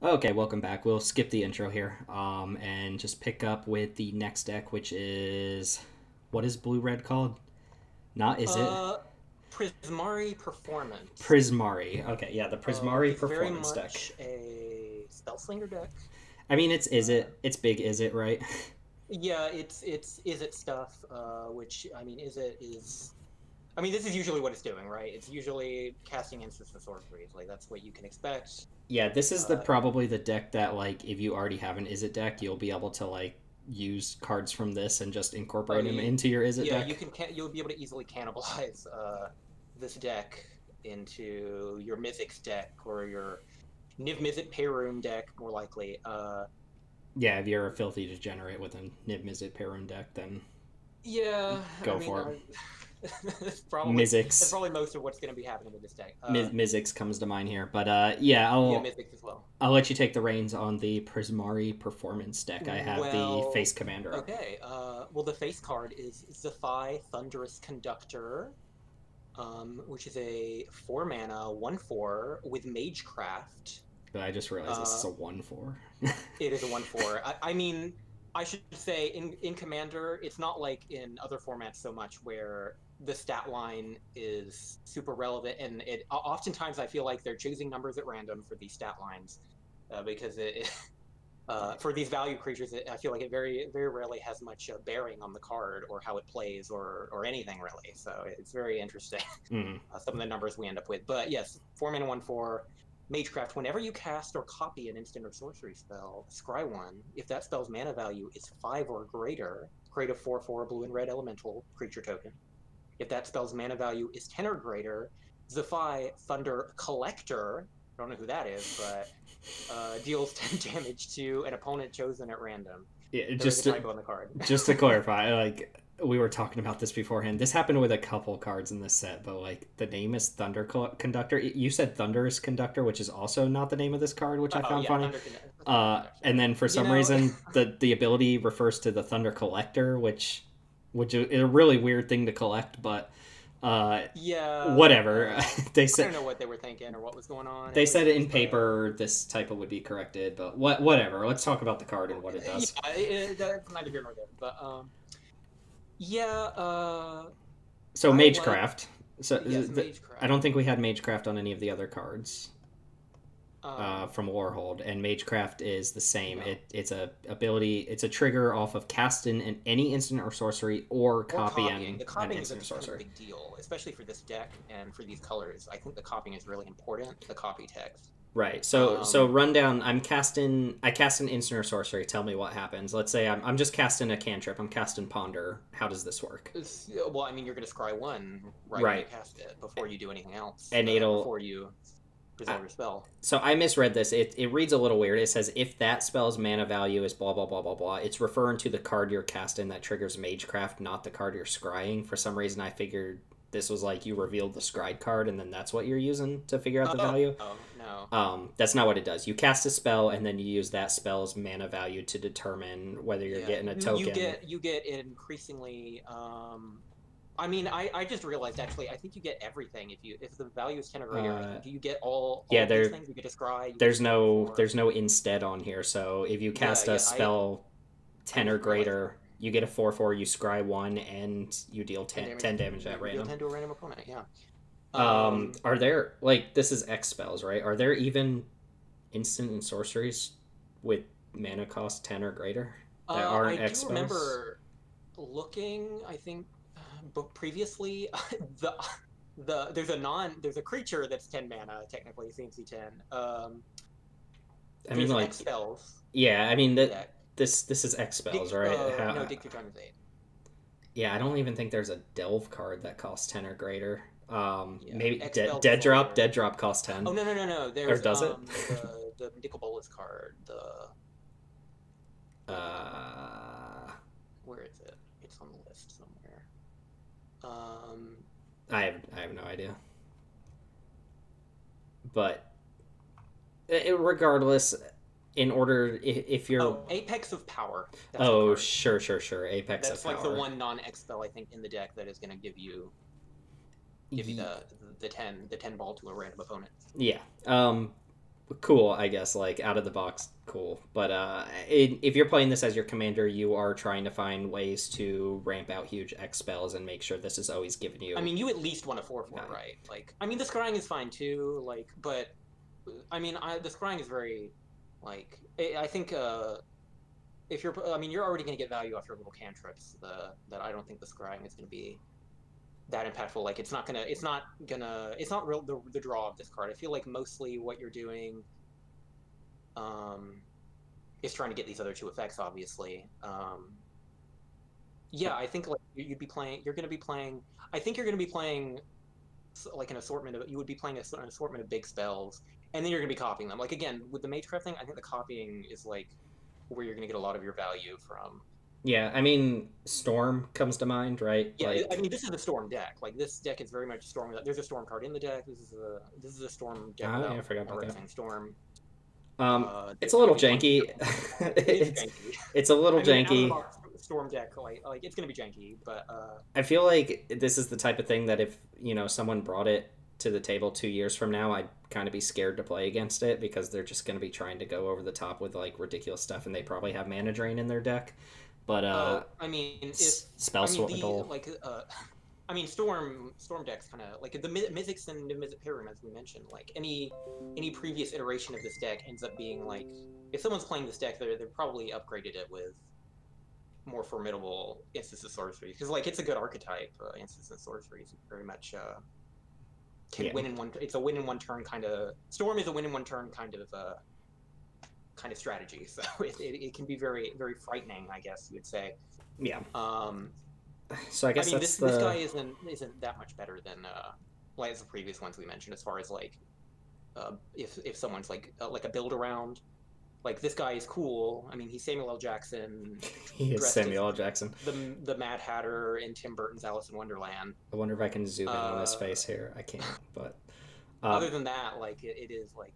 Okay, welcome back. We'll skip the intro here, and just pick up with the next deck, which is what is blue red called? Not is it Uh, Prismari Performance. Prismari? Okay, yeah, the Prismari It's very performance deck. much a Spellslinger deck. I mean, it's is Uh, it? It's big, is it right? yeah, it's is it stuff. Which I mean, is. I mean, this is usually what it's doing, right? It's usually casting instants and sorceries. Like that's what you can expect. Yeah, this is the Uh, probably the deck that like if you already have an is it deck, you'll be able to like use cards from this and just oh, incorporate them into your is it yeah, deck. you'll be able to easily cannibalize this deck into your Mythic's deck or your Niv Mizzet Payroom deck, more likely. Yeah, if you're a filthy degenerate with a Niv Mizzet Perun deck, then Yeah, go for it. that's Mizzix. probably most of what's going to be happening with this deck. Mizzix comes to mind here, but yeah, Yeah, I'll Mythic as well. I'll let you take the reins on the Prismari performance deck. I have the Well, face commander up. okay. Well, the face card is Zephi Thunderous Conductor, which is a 4 mana 1/4 with Magecraft. But I just realized this is Uh, a 1/4. it is a 1/4. I mean, I should say in Commander, it's not like in other formats so much where the stat line is super relevant, and oftentimes I feel like they're choosing numbers at random for these stat lines, because for these value creatures, I feel like it very rarely has much bearing on the card or how it plays or anything really. So it's very interesting. Mm. Some of the numbers we end up with, but yes, 4 mana 1/4. Magecraft, whenever you cast or copy an instant or sorcery spell, scry one. If that spell's mana value is 5 or greater, create a 4/4 blue and red elemental creature token. If that spell's mana value is 10 or greater, Zephi Thunder Collector, I don't know who that is, but deals 10 damage to an opponent chosen at random. Yeah, There is a typo on the card. just to clarify, like we were talking about this beforehand. This happened with a couple cards in this set, but like the name is Conductor. You said Thunderous Conductor, which is also not the name of this card, which I Oh found yeah, funny. Thunder. And then for You some know, reason, the ability refers to the Thunder Collector, which is a really weird thing to collect, but yeah. whatever. They I said don't know what they were thinking or what was going on. they It was said in just, paper this typo would be corrected, but whatever. Let's talk about the card and what it does. yeah, that's neither here nor there. But yeah, So I like Magecraft. So yes, I Magecraft. don't think we had Magecraft on any of the other cards Um, from Lorehold, and Magecraft is the same. no. It's a ability. It's a trigger off of casting any instant or sorcery or Or copying copying. The an copying is a instant or kind of sorcery. big deal, especially for this deck and for these colors. I think the copying is really important. The copy text. Right. So Um, rundown. I cast an instant or sorcery. Tell me what happens. Let's say I'm just casting a cantrip. I'm casting Ponder. How does this work? well, I mean, you're going to scry one right when you Right. cast it before you do anything else. And it'll Before you resolve your spell. So I misread this. It reads a little weird. It says if that spell's mana value is blah blah blah blah blah. It's referring to the card you're casting that triggers Magecraft, not the card you're scrying. For some reason, I figured this was like you revealed the scryed card, and then that's what you're using to figure out the value. Oh no. That's not what it does. You cast a spell, and then you use that spell's mana value to determine whether you're Yeah, getting a token. you get increasingly. I mean, I just realized actually. I think you get everything if the value is 10 or greater. You get Yeah, all these things. You get to scry. You there's get no four. there's no instead on here. So if you cast a spell 10 or just realized greater, you get a 4/4. You scry one, and you deal 10 10 damage at You deal random. 10 to a random opponent. Yeah. Are there like this is X spells, right? Are there even instant and sorceries with mana cost 10 or greater that aren't I X do spells? remember looking. I think, but previously, there's a creature that's 10 mana technically CMC 10. I mean, like X spells. yeah, I mean that Yeah. this is X spells, right? No, dig 2 times 8. Yeah, I don't even think there's a delve card that costs 10 or greater. Yeah, Maybe X spells dead is all drop. there. Dead drop costs 10. Oh no! Or There's does it? the Nicol card. Where is it? It's on the list somewhere. I have no idea. But regardless, in order if you're Apex of Power. That's the oh card. sure Apex That's of like Power. the one non-X spell I think in the deck that is going to give you the 10 ball to a random opponent. Yeah. cool, I guess, like out of the box, cool. But if you're playing this as your commander, you are trying to find ways to ramp out huge X spells and make sure this is always giving you. I mean, you at least want a 4/4, right? Like, I mean, the scrying is fine too. Like, but I mean, the scrying is very, like, I think if you're, I mean, you're already going to get value off your little cantrips. That I don't think the scrying is going to be that impactful. Like, it's not real the draw of this card. I feel like mostly what you're doing is trying to get these other two effects, obviously. Yeah, I think like you're going to be playing I think you're going to be playing like an assortment of, you would be playing an assortment of big spells, and then you're going to be copying them. Like, again, with the Magecraft thing, I think the copying is like where you're going to get a lot of your value from. Yeah, I mean, Storm comes to mind, right? Yeah, like... I mean, this is a Storm deck. Like, this deck is very much Storm. There's a Storm card in the deck. This is a Storm deck. Oh, yeah, I forgot about that. Storm. It's a little janky. It's a little janky. Storm deck, like it's gonna be janky, but I feel like this is the type of thing that if someone brought it to the table 2 years from now, I'd kind of be scared to play against it, because they're just going to be trying to go over the top with like ridiculous stuff, and they probably have mana drain in their deck. But I mean, if spell swittle, I mean, Storm decks kind of like the Mythics and the Mythic Pyramid, as we mentioned. Like any previous iteration of this deck ends up being like, if someone's playing this deck, they've probably upgraded it with more formidable instants of sorcery, because like it's a good archetype. Instants of sorcery is very much can win in one. It's a win in one turn kind of. Storm is a win in one turn kind of strategy. So it can be very very frightening, I guess you would say. Yeah. So I guess this guy isn't that much better than like the previous ones we mentioned, as far as like if someone's like a build around. Like, this guy is cool. I mean, he's Samuel L. Jackson. He is Samuel L. Jackson. The Mad Hatter in Tim Burton's Alice in Wonderland. I wonder if I can zoom in on his face here. I can't, but... other than that, like, it is, like...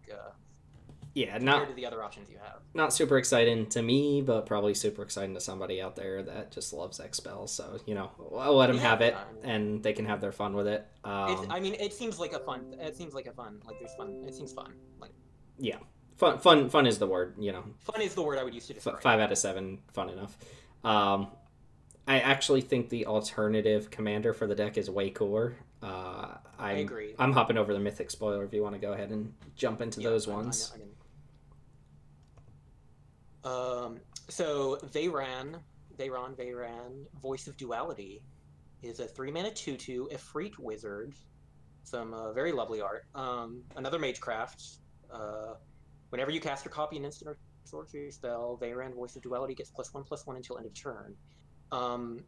yeah, compared to the other options you have. Not super exciting to me, but probably super exciting to somebody out there that just loves X spells. So, I'll let them have it, and they can have their fun with it. I mean, it seems like a fun... It seems like there's fun. It seems fun. Like... Yeah. Fun is the word, Fun is the word I would use to describe. 5 out of 7, fun enough. I actually think the alternative commander for the deck is way cooler. I agree. I'm hopping over the Mythic spoiler if you want to go ahead and jump into those ones. So Veyran, Voice of Duality, is a 3-mana 2/2 Efreet wizard. Some very lovely art. Another Magecraft. Whenever you cast or copy an instant or sorcery spell, Veyran, Voice of Duality, gets +1/+1 until end of turn.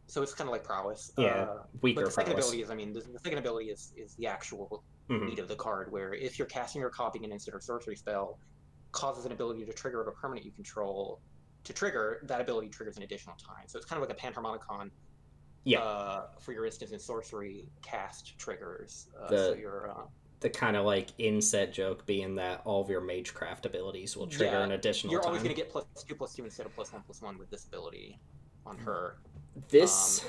So it's kind of like prowess. Yeah, weaker but the second prowess. ability is, the second ability is the actual need of the card, where if you're casting or copying an instant or sorcery spell, causes an ability to trigger of a permanent you control to trigger, that ability triggers an additional time. So it's kind of like a Panharmonicon. For your instant and sorcery cast triggers. The kind of like inset joke being that all of your Magecraft abilities will trigger an additional You're time. always going to get +2/+2 instead of +1/+1 with this ability on her. This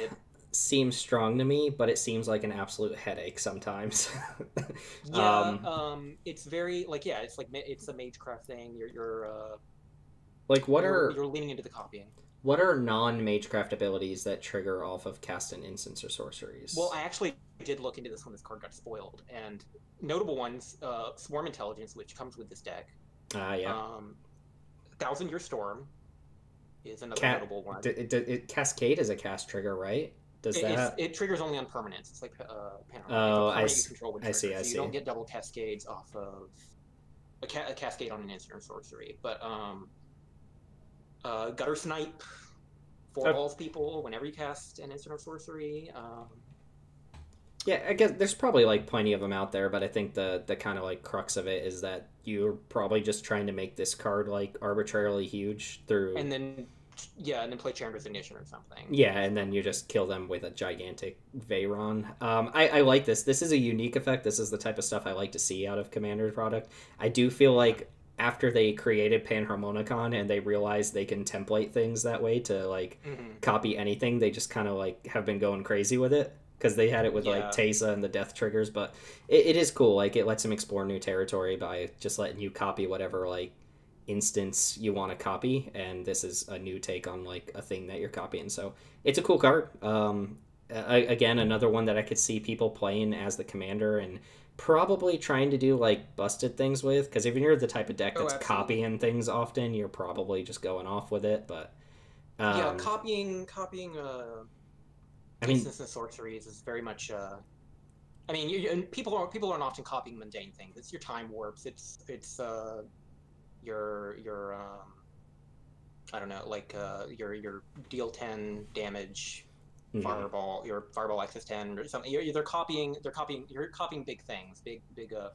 seems strong to me, but it seems like an absolute headache sometimes. It's very it's a Magecraft thing. You're leaning into the copying. What are non-Magecraft abilities that trigger off of casting instants or sorceries? Well, I actually did look into this when this card got spoiled, and notable ones: Swarm Intelligence, which comes with this deck. Yeah. 1,000-Year Storm is another notable one. Cascade is a cast trigger, right? It triggers only on permanents. It's like Panorama. Oh, I see. I see. You don't get double cascades off of a cascade on an instant or sorcery, but Gutter Snipe fourballs people whenever you cast an instant or sorcery. Yeah, I guess there's probably like plenty of them out there, but I think the kind of like crux of it is that you're probably just trying to make this card like arbitrarily huge through, and then play Chain Resignation or something. Yeah, and then you just kill them with a gigantic Veyron. I like this. This is a unique effect. This is the type of stuff I like to see out of Commander's product. I do feel like after they created Panharmonicon and they realized they can template things that way to like copy anything, they just kind of like have been going crazy with it. because they had it with like Yeah. Teysa and the death triggers. But it is cool. Like it lets him explore new territory by just letting you copy whatever like instance you want to copy, and this is a new take on like a thing that you're copying. So it's a cool card. Again, another one that I could see people playing as the commander and probably trying to do like busted things with, because if you're the type of deck Oh, that's absolutely. copying things often, you're probably just going off with it. But Yeah, um, copying I mean, instance and sorceries is very much. I mean, and people aren't often copying mundane things. It's your time warps. It's your I don't know, like your deal 10 damage mhm. fireball, your fireball access 10 or something. You're copying big things, big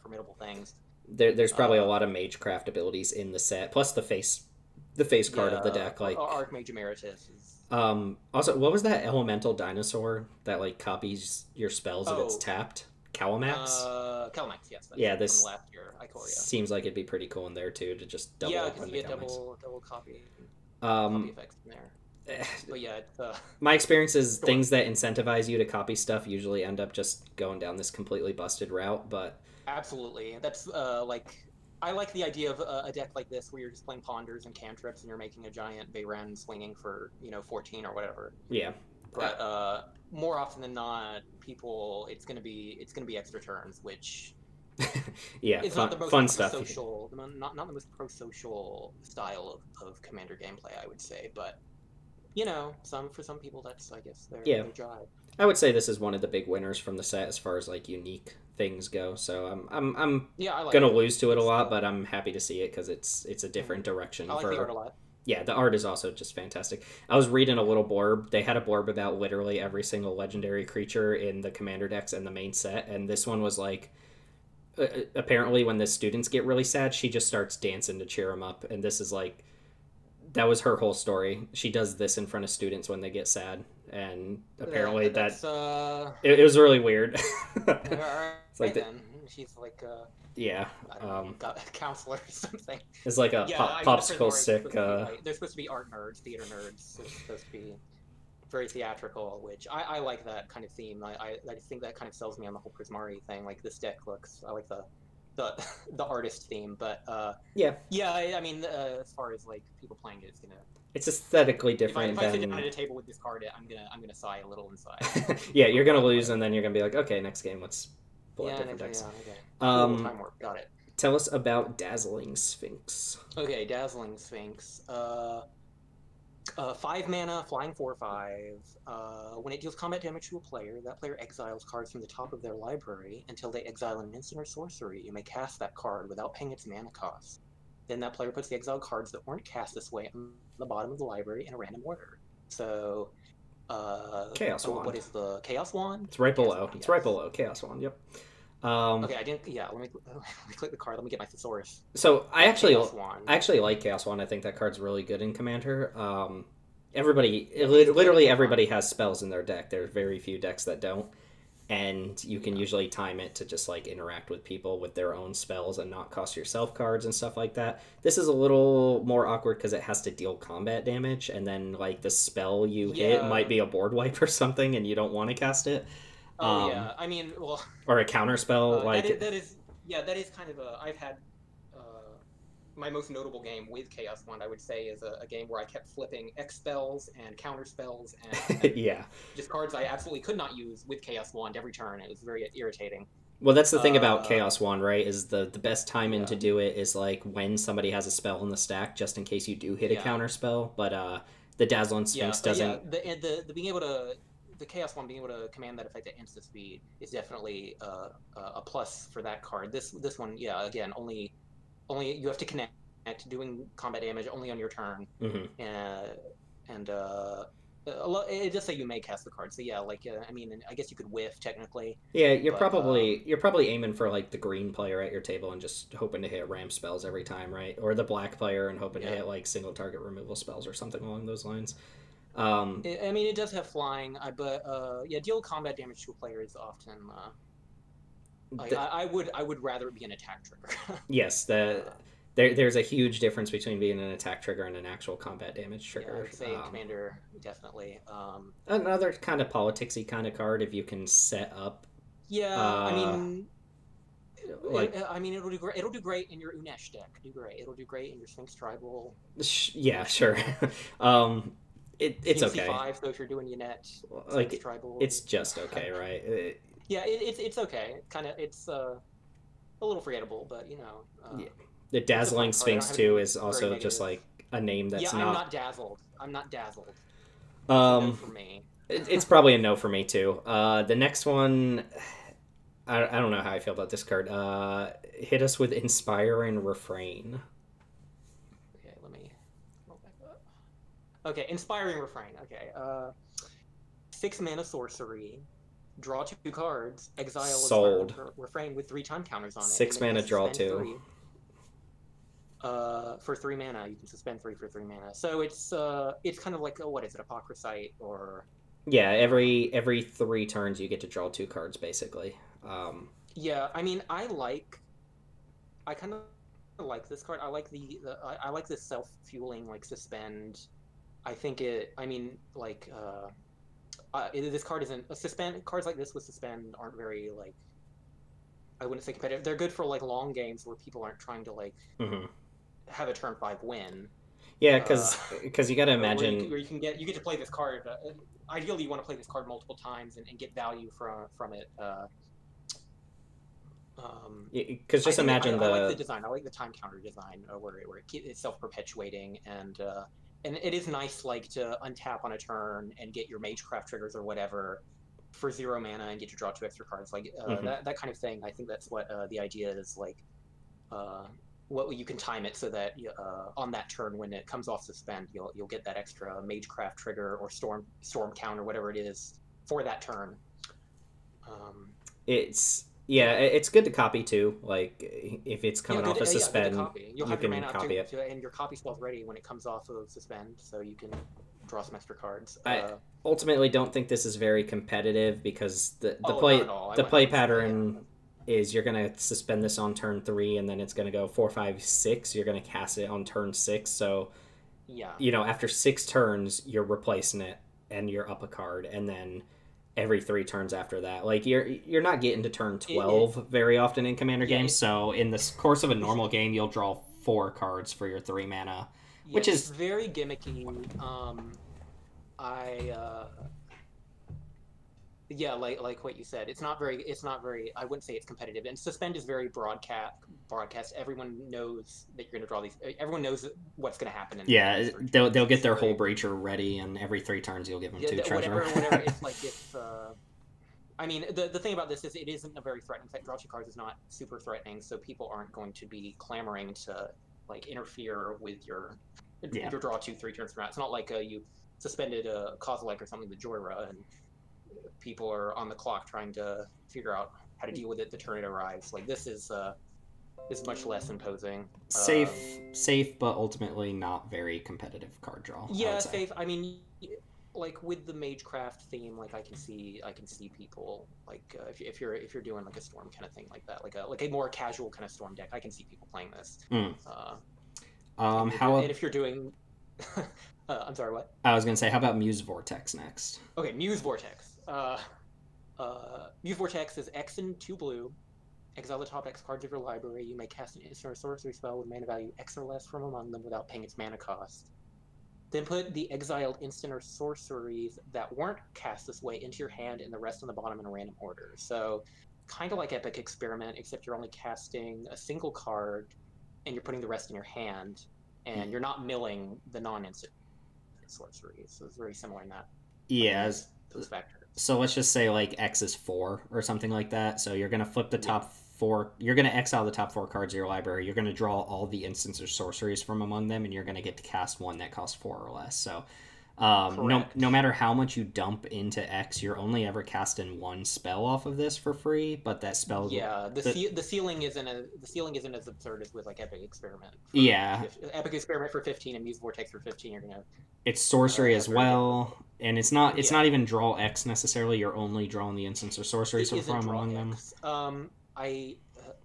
formidable things. There's probably a Uh, lot of magecraft abilities in the set, plus the face card of the yeah, deck. Like, Archmage Emeritus is. also, what was that elemental dinosaur that like copies your spells if it's Oh, tapped? Calamax. Calamax, yes, that's Yeah, from this last year, Ikoria. seems like it'd be pretty cool in there too to just double Yeah, up because on you the get Calamax. double copy Um, effects in there. But yeah, it's my experience is sure. things that incentivize you to copy stuff usually end up just going down this completely busted route. But Absolutely. That's like I like the idea of a deck like this where you're just playing ponders and cantrips and you're making a giant Veyran swinging for 14 or whatever. yeah, uh, But more often than not, people it's gonna be extra turns, which yeah, is not fun the most fun stuff. pro-social, not the most pro-social style of commander gameplay, I would say. But for some people that's I guess Yeah, their job. I would say this is one of the big winners from the set as far as like unique things go. So I'm Yeah, I like gonna it. lose to it a It's lot, but I'm happy to see it because it's a mhm. different I direction like the art for. a lot. Yeah, the art is also just fantastic. I was reading a little blurb. They had a blurb about literally every single legendary creature in the commander decks and the main set, and this one was like, apparently when the students get really sad, she just starts dancing to cheer them up, and this is like that was her whole story. She does this in front of students when they get sad, and apparently That's that it was really weird. all right, It's like then. She's like yeah, I don't know, got a counselor or something. it's like a Yeah, I mean the popsicle Prismari are stick. supposed to be like they're supposed to be art nerds, theater nerds. They're supposed to be very theatrical, which I like that kind of theme. I think that kind of sells me on the whole Prismari thing. Like this deck looks, I like the the artist theme, but Yeah, yeah, I mean as far as like people playing it, it's gonna. it's aesthetically If different I sit down than at a table with this card, I'm gonna sigh a little inside. yeah, you're gonna lose, Whatever. and then you're gonna be like, okay, next game, let's pull out Yeah, different decks. okay. Cool, Um, time warp, got it. tell us about Dazzling Sphinx. Okay, Dazzling Sphinx. 5 mana, flying 4/5. When it deals combat damage to a player, that player exiles cards from the top of their library until they exile an instant or sorcery. You may cast that card without paying its mana cost. Then that player puts the exiled cards that weren't cast this way on the bottom of the library in a random order. So, Chaos what Wand. is the Chaos Wand? It's right Chaos below. Wand, It's right yes. below Chaos Wand. Yep. Okay, I didn't. Yeah, let me click the card. Let me get my thesaurus. So Chaos Wand. I actually like Chaos Wand. I think that card's really good in Commander. I think it's good Literally and fun. everybody has spells in their deck. There's very few decks that don't, and you can Yeah. usually time it to just like interact with people with their own spells and not cost yourself cards and stuff like that. This is a little more awkward because it has to deal combat damage, and then like the spell you hit might Yeah. be a board wipe or something, and you don't want to cast it, Oh yeah. I mean, well, or a counter spell like that is kind of a. I've had my most notable game with Chaos Wand, I would say, is a game where I kept flipping X spells and counter spells and yeah. just cards I absolutely could not use with Chaos Wand every turn. It was very irritating. Well, that's the thing about Uh, Chaos Wand, right? Is the best timing yeah, to do it is like when somebody has a spell in the stack, just in case you do hit a yeah, counter spell. But the Dazzling yeah, Sphinx but yeah, doesn't. the being able to the Chaos One being able to command that effect at instant speed is definitely a plus for that card. This one, yeah, again, only you have to connect doing combat damage only on your turn, Hmm. uh, and it just say you may cast the card. So yeah, like I mean, I guess you could whiff technically, Yeah, but you're probably aiming for like the green player at your table and just hoping to hit ramp spells every time, right? Or the black player and hoping to yeah. hit like single target removal spells or something along those lines. Um, I mean, it does have flying, but yeah, deal combat damage to a player is often. th- I would rather it be an attack trigger. yes, the uh, there's a huge difference between being an attack trigger and an actual combat damage Yeah, trigger. I'd say Commander, definitely. Another kind of politicsy kind of card if you can set up. Yeah, I Uh, mean, like it'll do great. It'll do great in your Unesh deck. Do great. It'll do great in your Sphinx Tribal. yeah, sure. It's okay. CMC5, so if you're doing Unet, Like Sphinx Tribal, it's just okay, right? Yeah, it's okay. It's a little forgettable, but you know. Yeah. The Dazzling Sphinx too is also just like a name that's yeah, not. I'm not dazzled. I'm not dazzled. No for me. It's probably a no for me too. The next one, I don't know how I feel about this card. Hit us with Inspire and Refrain. Okay, let me roll back up. Okay, Inspiring Refrain. Okay, 6 mana sorcery. Draw 2 cards. Exile Sold. Refrain with 3 time counters on it. 6 mana, draw 2. For 3 mana, you can suspend 3 for 3 mana. So it's kind of like what is it, Apocryphite or? Yeah, every 3 turns you get to draw 2 cards basically. Yeah, I mean, I kind of like this card. I like I like this self-fueling like suspend. I think it. I mean, like this card isn't a suspend. Cards like this with suspend aren't very like. I wouldn't say competitive. They're good for like long games where people aren't trying to like have a turn 5 win. Yeah, because you got to imagine where you get to play this card. Ideally, you want to play this card multiple times and get value from it. Because just imagine I like the design. I like the time counter design where it's self-perpetuating and it is nice like to untap on a turn and get your Magecraft triggers or whatever for 0 mana and get to draw 2 extra cards like that kind of thing. I think that's what the idea is like. What you can time it so that on that turn when it comes off suspend, you'll get that extra Magecraft trigger or storm count or whatever it is for that turn. It's good to copy too. Like if it's coming off a suspend, you'll you have your can mana copy it, and your copy spell's ready when it comes off of suspend, so you can draw some extra cards. I ultimately don't think this is very competitive because the play pattern is you're gonna suspend this on turn 3 and then it's gonna go 4, 5, 6. You're gonna cast it on turn 6. So yeah, after 6 turns you're replacing it and you're up a card, and then every 3 turns after that. Like you're not getting to turn 12 very often in Commander games. So in the course of a normal game, you'll draw 4 cards for your 3 mana, which is very gimmicky. Yeah, like what you said, it's not very. I wouldn't say it's competitive. And suspend is very broadcast. Everyone knows that you're going to draw these. Everyone knows what's going to happen. They'll get their whole breacher ready, and every 3 turns you'll give them 2 treasure. Whatever. It's like I mean, the thing about this is it isn't a very threatening thing. Draw 2 cards is not super threatening, so people aren't going to be clamoring to like interfere with your draw 2, 3 turns from that. It's not like you suspended a Kozilek or something with Joyra and people are on the clock trying to figure out how to deal with it the turn it arrives. Like this is much less imposing. Safe, but ultimately not very competitive card draw. Yeah, safe. I mean, like with the Magecraft theme, like I can see people like if you're doing like a storm kind of thing like that, like a more casual kind of storm deck, I can see people playing this. And if you're doing, I'm sorry, what? I was gonna say, how about Muse Vortex next? Okay, Muse Vortex. Muse Vortex is X and 2 blue. Exile the top X cards of your library. You may cast an instant or sorcery spell with mana value X or less from among them without paying its mana cost. Then put the exiled instant or sorceries that weren't cast this way into your hand and the rest on the bottom in a random order. So kind of like Epic Experiment, except you're only casting a single card and you're putting the rest in your hand, and you're not milling the non-instant sorceries. So it's very similar in that. Yeah. Those factors. So let's just say like X is 4 or something like that. So you're going to flip the top 4. You're going to exile the top 4 cards of your library. You're going to draw all the instants or sorceries from among them, and you're going to get to cast one that costs 4 or less. So no matter how much you dump into X, you're only ever casting 1 spell off of this for free. But that spell, the ceiling isn't as absurd as with like Epic Experiment. Epic Experiment for 15 and Muse Vortex for 15. You're gonna. It's sorcery as well, and it's not even draw X necessarily. You're only drawing the instants or sorceries from among them. I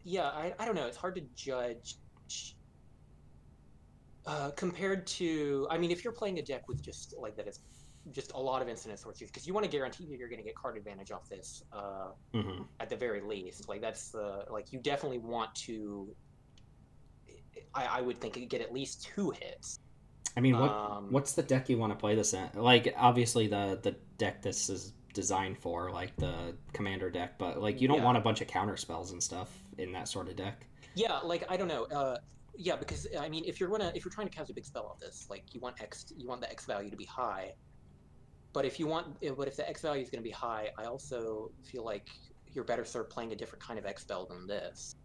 don't know. It's hard to judge Compared to, I mean, if you're playing a deck with just like that, it's just a lot of instant sorceries because you want to guarantee that you're going to get card advantage off this at the very least. Like that's the like you definitely want to. I would think get at least 2 hits. I mean, what's the deck you want to play this in? Like, obviously the deck this is designed for, like the commander deck, but like you don't want a bunch of counter spells and stuff in that sort of deck. Yeah, like I don't know. Yeah, because I mean, if you're trying to cast a big spell off this, like you want the X value to be high. But if the X value is going to be high, I also feel like you're better served playing a different kind of X spell than this.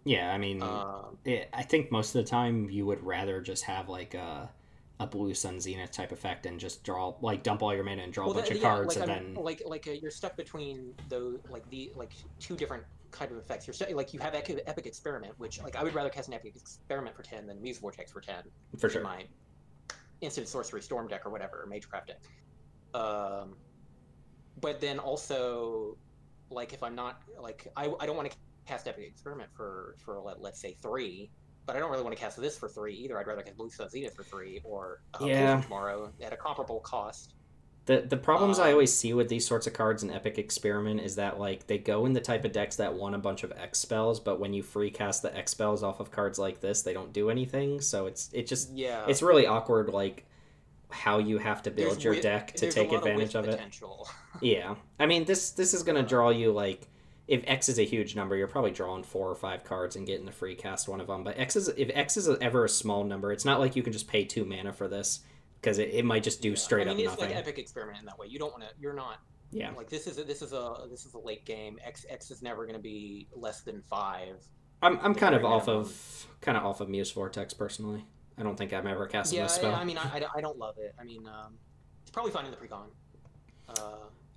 Yeah, I mean, I think most of the time you would rather just have like a blue sun zenith type effect and just draw, like, dump all your mana and draw a bunch of cards, like, and then you're stuck between those like 2 different kind of effects. You're stuck, like you have epic experiment, which like I would rather cast an epic experiment for 10 than Muse Vortex for 10 for sure. My instant sorcery storm deck or whatever, or Magecraft deck. But then also, like if I'm not like I don't want to cast epic experiment for let's say 3. But I don't really want to cast this for 3 either. I'd rather cast Blue Sun Zenith for 3 or tomorrow at a comparable cost. The problems I always see with these sorts of cards in Epic Experiment is that like they go in the type of decks that want a bunch of X spells, but when you free cast the X spells off of cards like this, they don't do anything. So it's really awkward, like how you have to build your deck to take advantage of it. Yeah, I mean this is gonna draw you like. If X is a huge number, you're probably drawing 4 or 5 cards and getting to free cast one of them. But if X is ever a small number, it's not like you can just pay 2 mana for this, because it might just do straight up nothing. It's like Epic Experiment in that way. You don't want to. You're not. Yeah. Like this is a late game. X is never going to be less than 5. I'm kind of off of Muse Vortex personally. I don't think I'm ever casting this spell. I mean, I don't love it. I mean, it's probably fine in the precon.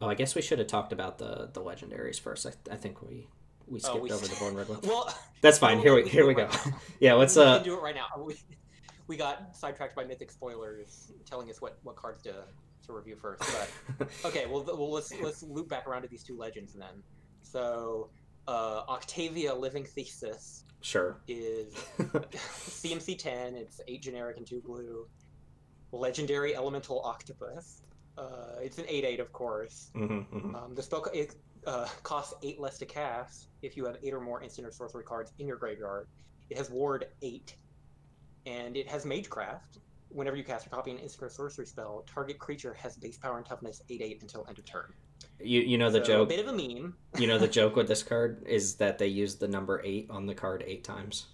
Oh, I guess we should have talked about the legendaries first. I think we skipped over the Born Red one. Well, that's fine. Here we go. Right yeah, let's we can do it right now. We got sidetracked by Mythic spoilers telling us what cards to review first. But okay, well let's loop back around to these 2 legends then. So, Octavia Living Thesis. Sure. Is CMC 10. It's 8 generic and 2 blue. Legendary Elemental Octopus. It's an 8/8, of course. The spell costs 8 less to cast if you have 8 or more instant or sorcery cards in your graveyard. It has Ward 8, and it has Magecraft. Whenever you cast or copy an instant or sorcery spell, target creature has base power and toughness 8/8 until end of turn. You know the joke. A bit of a meme. You know the joke with this card is that they use the number 8 on the card 8 times.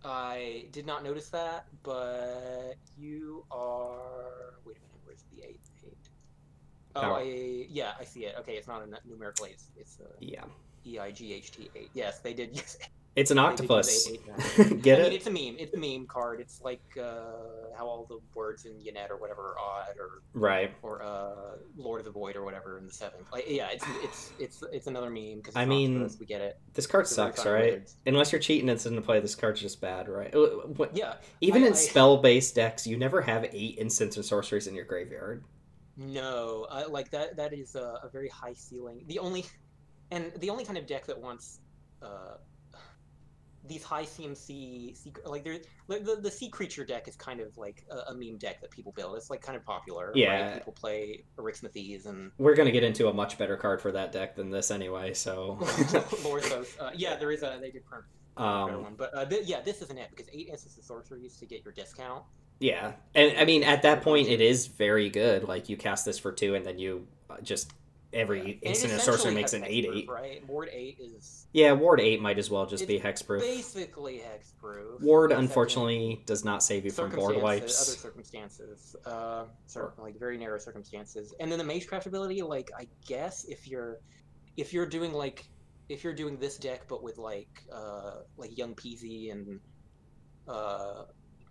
I did not notice that, but you are. Wait a minute. Where's the 8? Oh, I see it. Okay, it's not a numerical 8. It's EIGHT 8. Yes, they did use it. It's an octopus. Get it? It's a meme. It's a meme card. It's like how all the words in Yannette or whatever are odd, or right, or Lord of the Void or whatever in the 7th. Like, yeah, it's another meme. I mean, octopus, we get it. This card sucks, right? Words. Unless you're cheating and sitting to play, this card's just bad, right? Yeah. Even in spell-based decks, you never have 8 instants or sorceries in your graveyard. No, like that is a very high ceiling. The only kind of deck that wants these high CMC like the sea creature deck is kind of like a meme deck that people build. It's like kind of popular. Yeah, right? People play Erixmathes, and we're gonna get into a much better card for that deck than this anyway. So yeah, there is they did print a better one, but this isn't it because 8 instances of sorceries to get your discount. Yeah, and I mean at that point it is very good. Like you cast this for 2, and then you just every instant of sorcery makes an 8/8. Right, Ward 8 is. Yeah, Ward 8 might as well just be hexproof. Basically hexproof. Ward unfortunately does not save you from board wipes. Other circumstances, like very narrow circumstances, and then the Magecraft ability. Like I guess if you're doing this deck but with like Young Peasy and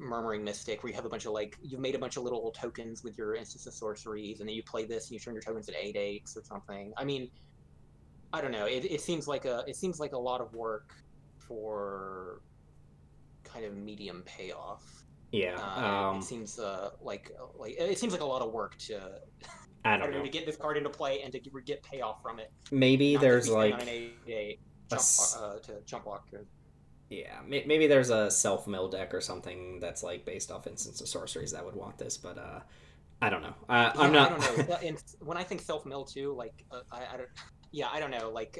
Murmuring Mystic, where you have a bunch of you've made a bunch of little tokens with your instance of sorceries, and then you play this and you turn your tokens at 8/8s or something. I mean, I don't know. It seems like a lot of work for kind of medium payoff. Yeah. It seems like a lot of work to. I don't know, to get this card into play and to get payoff from it. Maybe there's like on an 8/8 jump block. Yeah, maybe there's a self-mill deck or something that's like based off instance of sorceries that would want this, but I don't know. I'm Yeah, I not. don't know. And when I think self mill too, like I don't. Yeah, I don't know. Like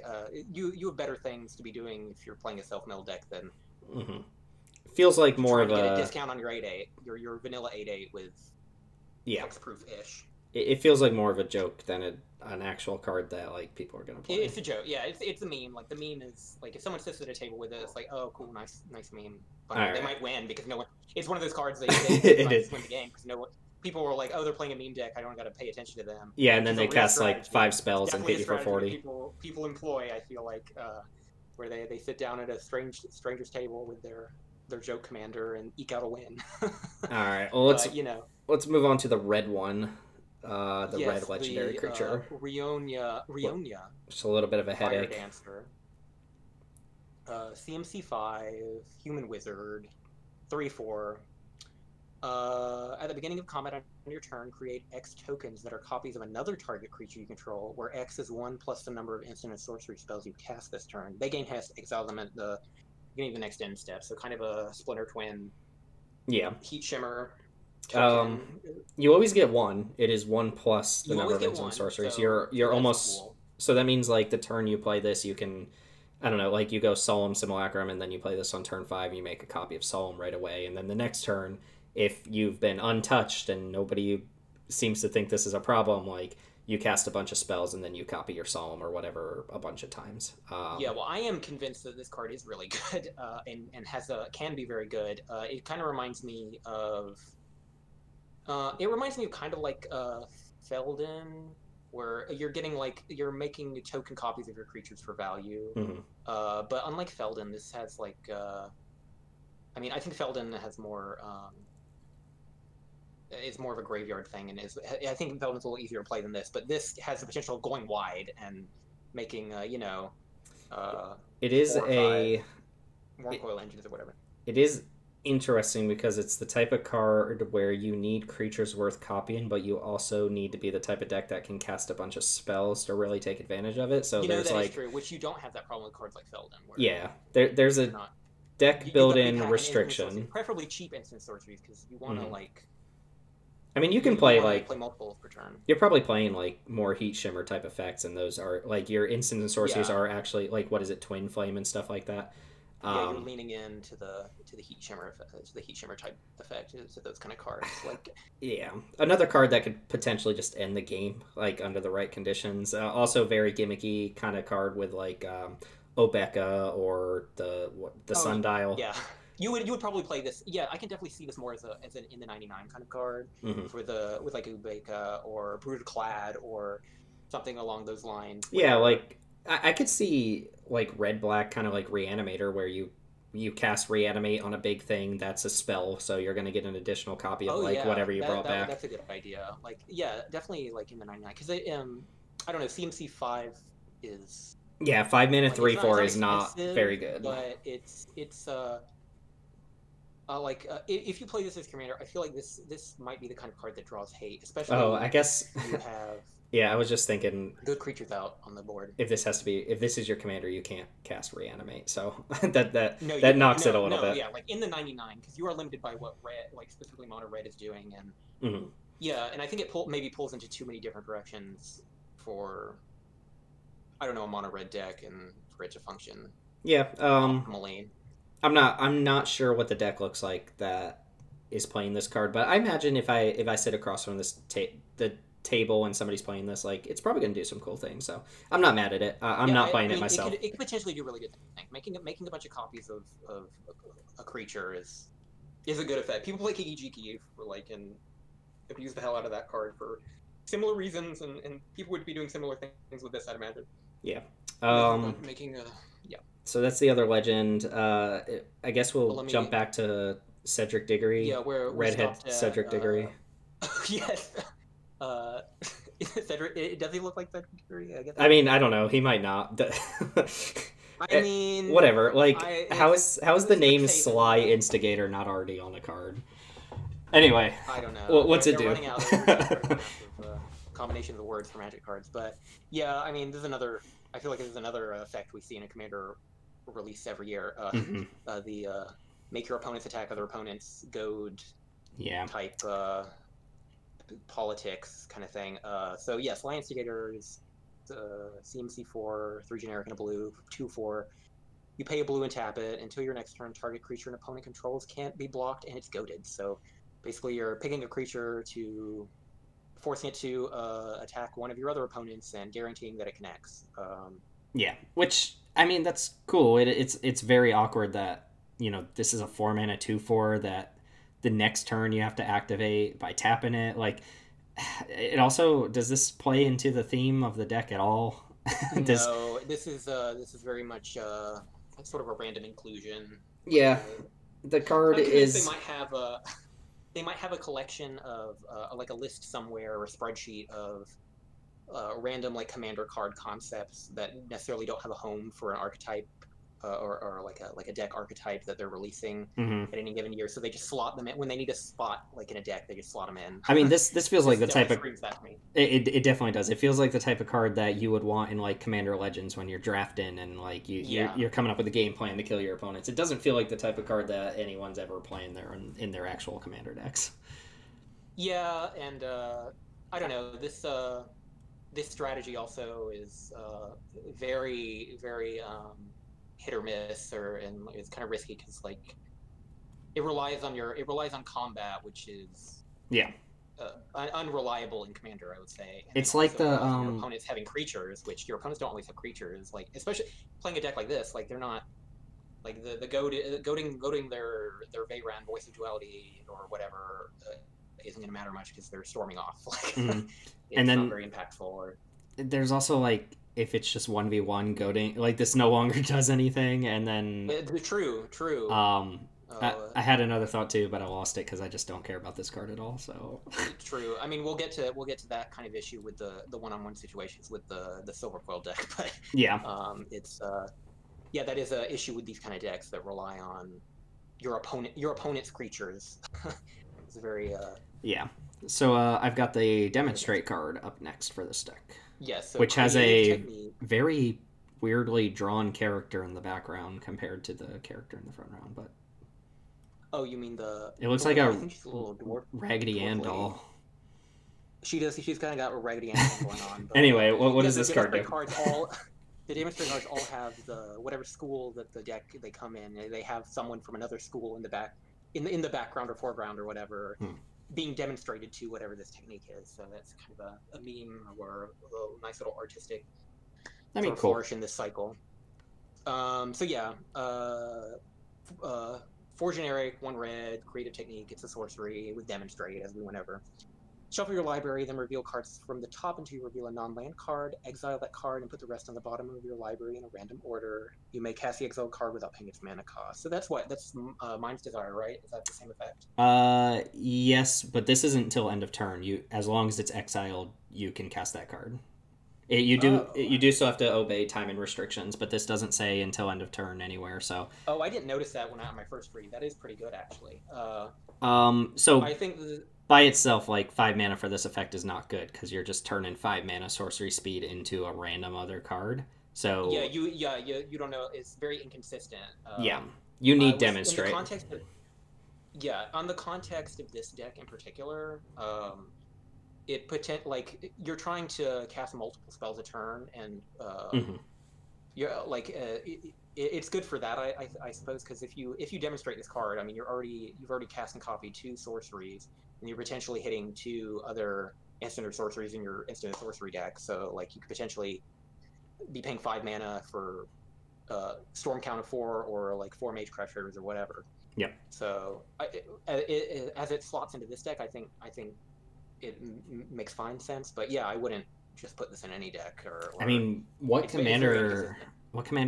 you have better things to be doing if you're playing a self mill deck than Mhm. Feels like more trying of to get a a discount on your 8/8, your vanilla 8/8 with yeah. hexproof ish. It feels like more of a joke than an actual card that like people are gonna play. It's a joke. Yeah, it's a meme. Like the meme is like if someone sits at a table with it, it's like, oh, cool, nice meme. But All they right. might win because no one. It's one of those cards they It might is. just win the game because no one. People were like, oh, they're playing a meme deck. I don't got to pay attention to them, Yeah, and which then is a they real cast like strategy. 5 spells and Definitely hit a you for strategy that 40. people employ. I feel like where they sit down at a stranger's table with their joke commander and eke out a win. All right. Well, But you know, let's move on to the red one. The yes, red legendary the creature. Ryonya, Just a little bit of a Fire headache. Dancer, CMC 5, Human Wizard, 3/4. At the beginning of combat on your turn, create X tokens that are copies of another target creature you control, where X is 1 plus the number of instant and sorcery spells you cast this turn. They gain haste, exile them at the beginning of the next end step, so kind of a Splinter Twin Yeah. Heat Shimmer token. You always get one. It is 1 plus the You number always of get instant one, sorceries. so You're that's almost cool. so that means like the turn you play this, you can I don't know, like you go Solemn Simulacrum and then you play this on turn 5, you make a copy of Solemn right away, and then the next turn, if you've been untouched and nobody seems to think this is a problem, like you cast a bunch of spells and then you copy your Solemn or whatever a bunch of times. Yeah, well, I am convinced that this card is really good, and can be very good. It kind of reminds me of kind of like Felden, where you're making token copies of your creatures for value. Mhm. But unlike Felden, this has like I mean, I think Felden has more is more of a graveyard thing, and I think Felden's a little easier to play than this. But this has the potential of going wide and making It is 4 or 5 it, Coil engines or whatever. it is interesting because it's the type of card where you need creatures worth copying, but you also need to be the type of deck that can cast a bunch of spells to really take advantage of it. So there's That like is true, which you don't have that problem with cards like Felden. Where yeah, there's a not, deck built-in restriction. Preferably cheap instant sorceries because you want to like. I mean, you can play like play multiples per turn. You're probably playing like more heat shimmer type effects, and those are like your instant and sorceries are actually like what is it, twin flame and stuff like that. Yeah, you're leaning into the heat shimmer type effect to those kind of cards. Like yeah, another card that could potentially just end the game like under the right conditions. Also, very gimmicky kind of card with like Obeka or the Sundial. Yeah. You would probably play this. Yeah, I can definitely see this more as an in the 99 kind of card with like Ubeka or Brood Clad or something along those lines. Yeah, like I could see like red black kind of like Reanimator where you cast Reanimate on a big thing that's a spell, so you're gonna get an additional copy of whatever you brought back. That's a good idea. Like yeah, definitely like in the 99 because I don't know, CMC 5 is 5 mana like, 3/4 is not very good, but it's if you play this as commander, I feel like this might be the kind of card that draws hate, especially. Oh, I guess you have. Yeah, I was just thinking good creatures out on the board. If this is your commander, you can't cast Reanimate, so that knocks it a little bit. Yeah, like in the 99, because you are limited by what red, like specifically mono red, is doing, and yeah, and I think it maybe pulls into too many different directions for I don't know a mono red deck and for it to function. Yeah, optimally. I'm not sure what the deck looks like that is playing this card, but I imagine if I sit across from the table and somebody's playing this, like it's probably going to do some cool things. So I'm not mad at it. I'm not playing it myself. It could potentially do really good things. Making a bunch of copies of a creature is a good effect. People play Kiki for like and abuse the hell out of that card for similar reasons, and people would be doing similar things with this, I'd imagine. Yeah. Yeah. So that's the other legend. I guess we'll jump back to Cedric Diggory. Yeah, where redhead Cedric Diggory. Yes. Cedric, does he look like Cedric Diggory? I mean, I don't know. He might not. I mean, whatever. Like, how is the name Sly Instigator not already on a card? Anyway, I don't know. What's it do? Running out of combination of the words for Magic cards, but yeah, I mean, I feel like this is another effect we see in a commander released every year. The make your opponents attack other opponents, goad type politics kind of thing. So yes, Lion Instigators, CMC4, 3 generic and a blue, 2/4. You pay a blue and tap it. Until your next turn, target creature an opponent controls can't be blocked, and it's goaded. So basically you're picking a creature to forcing it to attack one of your other opponents and guaranteeing that it connects. Which, I mean, that's cool. It's very awkward that, this is a 4-mana 2/4 that the next turn you have to activate by tapping it. Like, it also, does this play into the theme of the deck at all? No, this is very much sort of a random inclusion. Yeah, the card is. They might have a collection of like a list somewhere or a spreadsheet of random like commander card concepts that necessarily don't have a home for an archetype or like a deck archetype that they're releasing at any given year. So they just slot them in when they need a spot like in a deck. They just slot them in. I mean, this feels like the type of that to me. It definitely does. It feels like the type of card that you would want in like Commander Legends when you're drafting and like you're coming up with a game plan to kill your opponents. It doesn't feel like the type of card that anyone's ever playing there in their actual Commander decks. Yeah, and I don't know, this strategy also is very very hit or miss, and it's kind of risky because like it relies on combat, which is unreliable in Commander, I would say. And it's like the your opponents having creatures, which your opponents don't always have creatures. Like especially playing a deck like this, like they're not like the goading their Veyran, Voice of Duality or whatever isn't going to matter much because they're storming off. Like it's and then not very impactful. Or there's also like, if it's just 1v1 goading, like this no longer does anything, and then true. I had another thought too, but I lost it because I just don't care about this card at all. So true. I mean, we'll get to that kind of issue with the one-on-one situations with the Silver Quill deck, but it's that is a issue with these kind of decks that rely on your opponent's creatures. It's very So I've got the Demonstrate card up next for this deck. Yes, so which has a very weirdly drawn character in the background compared to the character in the front round. But you mean it looks like a little dwarf, Raggedy Ann doll. She does. She's kind of got a Raggedy Ann going on. But anyway, what does this card do? The Demonstrate cards all have whatever school that the deck they come in. They have someone from another school in the background or foreground or whatever. Being demonstrated to whatever this technique is, so that's kind of a meme or a little nice little artistic flourish in this cycle. 4 generic, 1 red, creative technique. It's a sorcery with demonstrate, as we went over. Shuffle your library, then reveal cards from the top until you reveal a non-land card. Exile that card and put the rest on the bottom of your library in a random order. You may cast the exiled card without paying its mana cost. So that's Mind's Desire, right? Is that the same effect? Yes, but this isn't until end of turn. As long as it's exiled, you can cast that card. You do still have to obey time and restrictions, but this doesn't say until end of turn anywhere. So. Oh, I didn't notice that when I had my first read. That is pretty good, actually. So I think. By itself, like 5 mana for this effect is not good because you're just turning 5 mana sorcery speed into a random other card. So you don't know. It's very inconsistent. You need demonstrate. On the context of this deck in particular, you're trying to cast multiple spells a turn, and it's good for that, I suppose, because if you demonstrate this card, I mean you've already cast and copied 2 sorceries. And you're potentially hitting 2 other instant or sorceries in your instant sorcery deck. So, like, you could potentially be paying 5 mana for Storm Count of 4 or, like, 4 Mage Crushers or whatever. Yeah. So, as it slots into this deck, I think it makes fine sense. But, yeah, I wouldn't just put this in any deck. I mean, what commander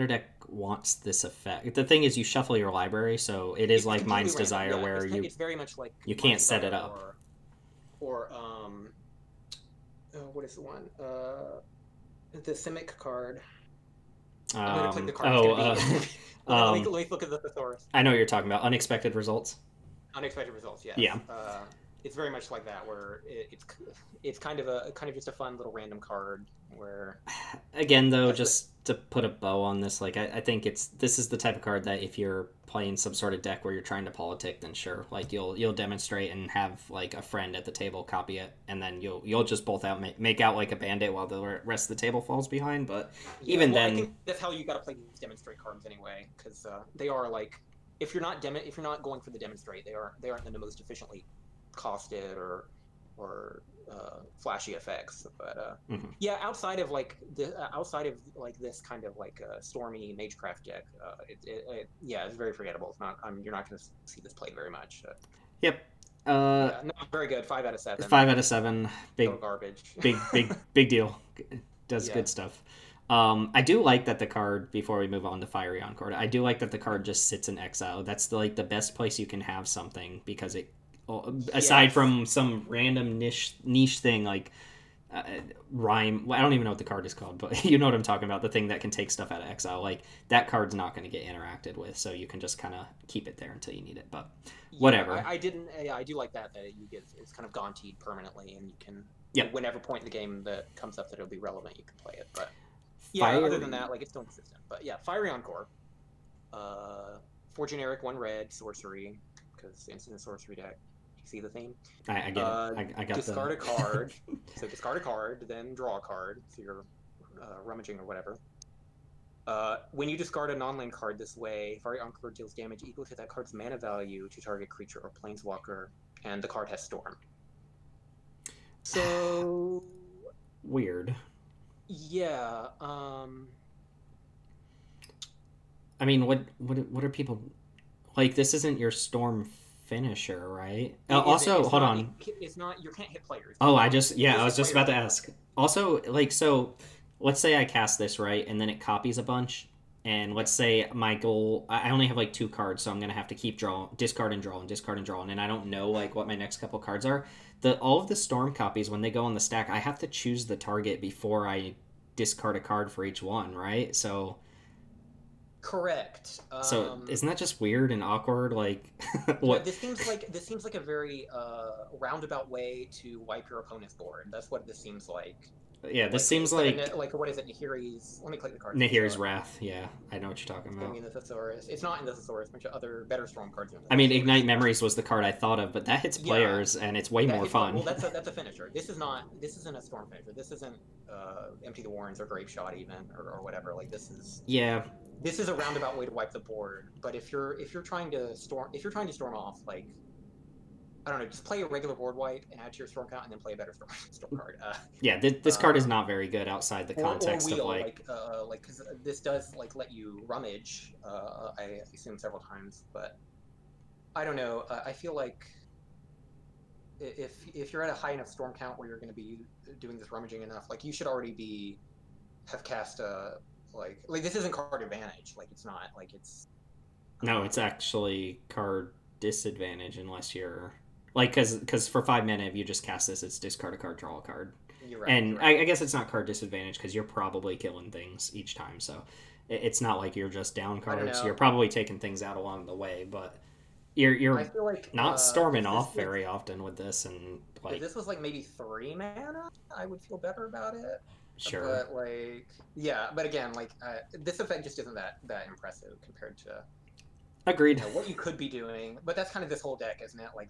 deck wants this effect? The thing is, you shuffle your library, so it's like Mind's Desire, where it's very much like you can't set it up. Or what is the one? The Simic card. I'm gonna click the card. Let me look at the thesaurus. I know what you're talking about. Unexpected results. Unexpected results. Yes. Yeah. it's very much like that, where it's kind of just a fun little random card where Again, though, has the just to put a bow on this, like I think this is the type of card that if you're playing some sort of deck where you're trying to politic, then sure, like you'll demonstrate and have like a friend at the table copy it, and then you'll just both out make out like a bandit while the rest of the table falls behind. But yeah. even Well, I then, think that's how you got to play these demonstrate cards anyway, because they are like if you're not going for the demonstrate, they aren't the most efficiently costed or flashy effects. But yeah, outside of like this kind of like stormy magecraft deck, yeah, it's very forgettable. It's not. You're not going to see this played very much. yep. Yeah, no, very good. 5 out of 7. 5 out of 7. Still Big, garbage. big deal. Does Yeah. good stuff. I do like that the card, before we move on to Fiery Encore, I do like that the card just sits in exile. That's the best place you can have something, because it, aside Yes. from some random niche thing like rhyme, well, I don't even know what the card is called, but you know what I'm talking about, the thing that can take stuff out of exile. Like, that card's not going to get interacted with, so you can just kind of keep it there until you need it. But whatever. I didn't. Yeah, I do like that you get it's kind of gaunted permanently, and you can. Yep. Whenever point in the game that comes up that it'll be relevant, you can play it. But yeah, Fiery... other than that, like, it's still consistent. But yeah, Fiery Encore. 4 generic, 1 red sorcery, because instant sorcery deck. You see the theme? I get it. I got discard a card. So discard a card, then draw a card. So you're rummaging or whatever. When you discard a non-land card this way, Fiery Encore deals damage equal to that card's mana value to target creature or planeswalker, and the card has Storm. So weird. Yeah. I mean, what are people like? This isn't your Storm finisher, right? Also, hold on. It's not. You can't hit players. Oh, I was just about to ask. Also, like, so let's say I cast this, right, and then it copies a bunch, and let's say my goal, I only have like 2 cards, so I'm gonna have to keep discard and draw, and I don't know like what my next couple cards are. All of the Storm copies, when they go on the stack, I have to choose the target before I discard a card for each one, right? So correct. So isn't that just weird and awkward? Like, what? Yeah, this seems like a very roundabout way to wipe your opponent's board. That's what this seems like. Yeah, this seems like what is it? Nahiri's. Let me click the card. Nahiri's Wrath. Yeah, I know what you're talking about. In the Thesaurus. It's not in the Thesaurus. A bunch of other better Storm cards. I mean, Ignite Memories was the card I thought of, but that hits players, and it's way more fun. Well, that's a finisher. This isn't a Storm finisher. This isn't Empty the Warrens or Grave Shot even or whatever. Like, this is. Yeah. This is a roundabout way to wipe the board. But if you're trying to storm off, like, I don't know, just play a regular board wipe and add to your storm count, and then play a better storm card. Yeah, this card is not very good outside the context or wheel, of like because this does like let you rummage. I assume several times, but I don't know. I feel like if you're at a high enough storm count where you're going to be doing this rummaging enough, like, you should already have cast like this isn't card advantage. Like, it's not like it's. No, it's actually card disadvantage unless you're. Like, because for 5 mana, if you just cast this, it's discard a card, draw a card. You're right, and I guess it's not card disadvantage because you're probably killing things each time. So it's not like you're just down cards. You're probably taking things out along the way, but you're I feel like, not storming off very often with this. And like, if this was like maybe 3 mana, I would feel better about it. Sure. But like, yeah, but again, like, this effect just isn't that impressive compared to. Agreed. What you could be doing, but that's kind of this whole deck, isn't it? Like,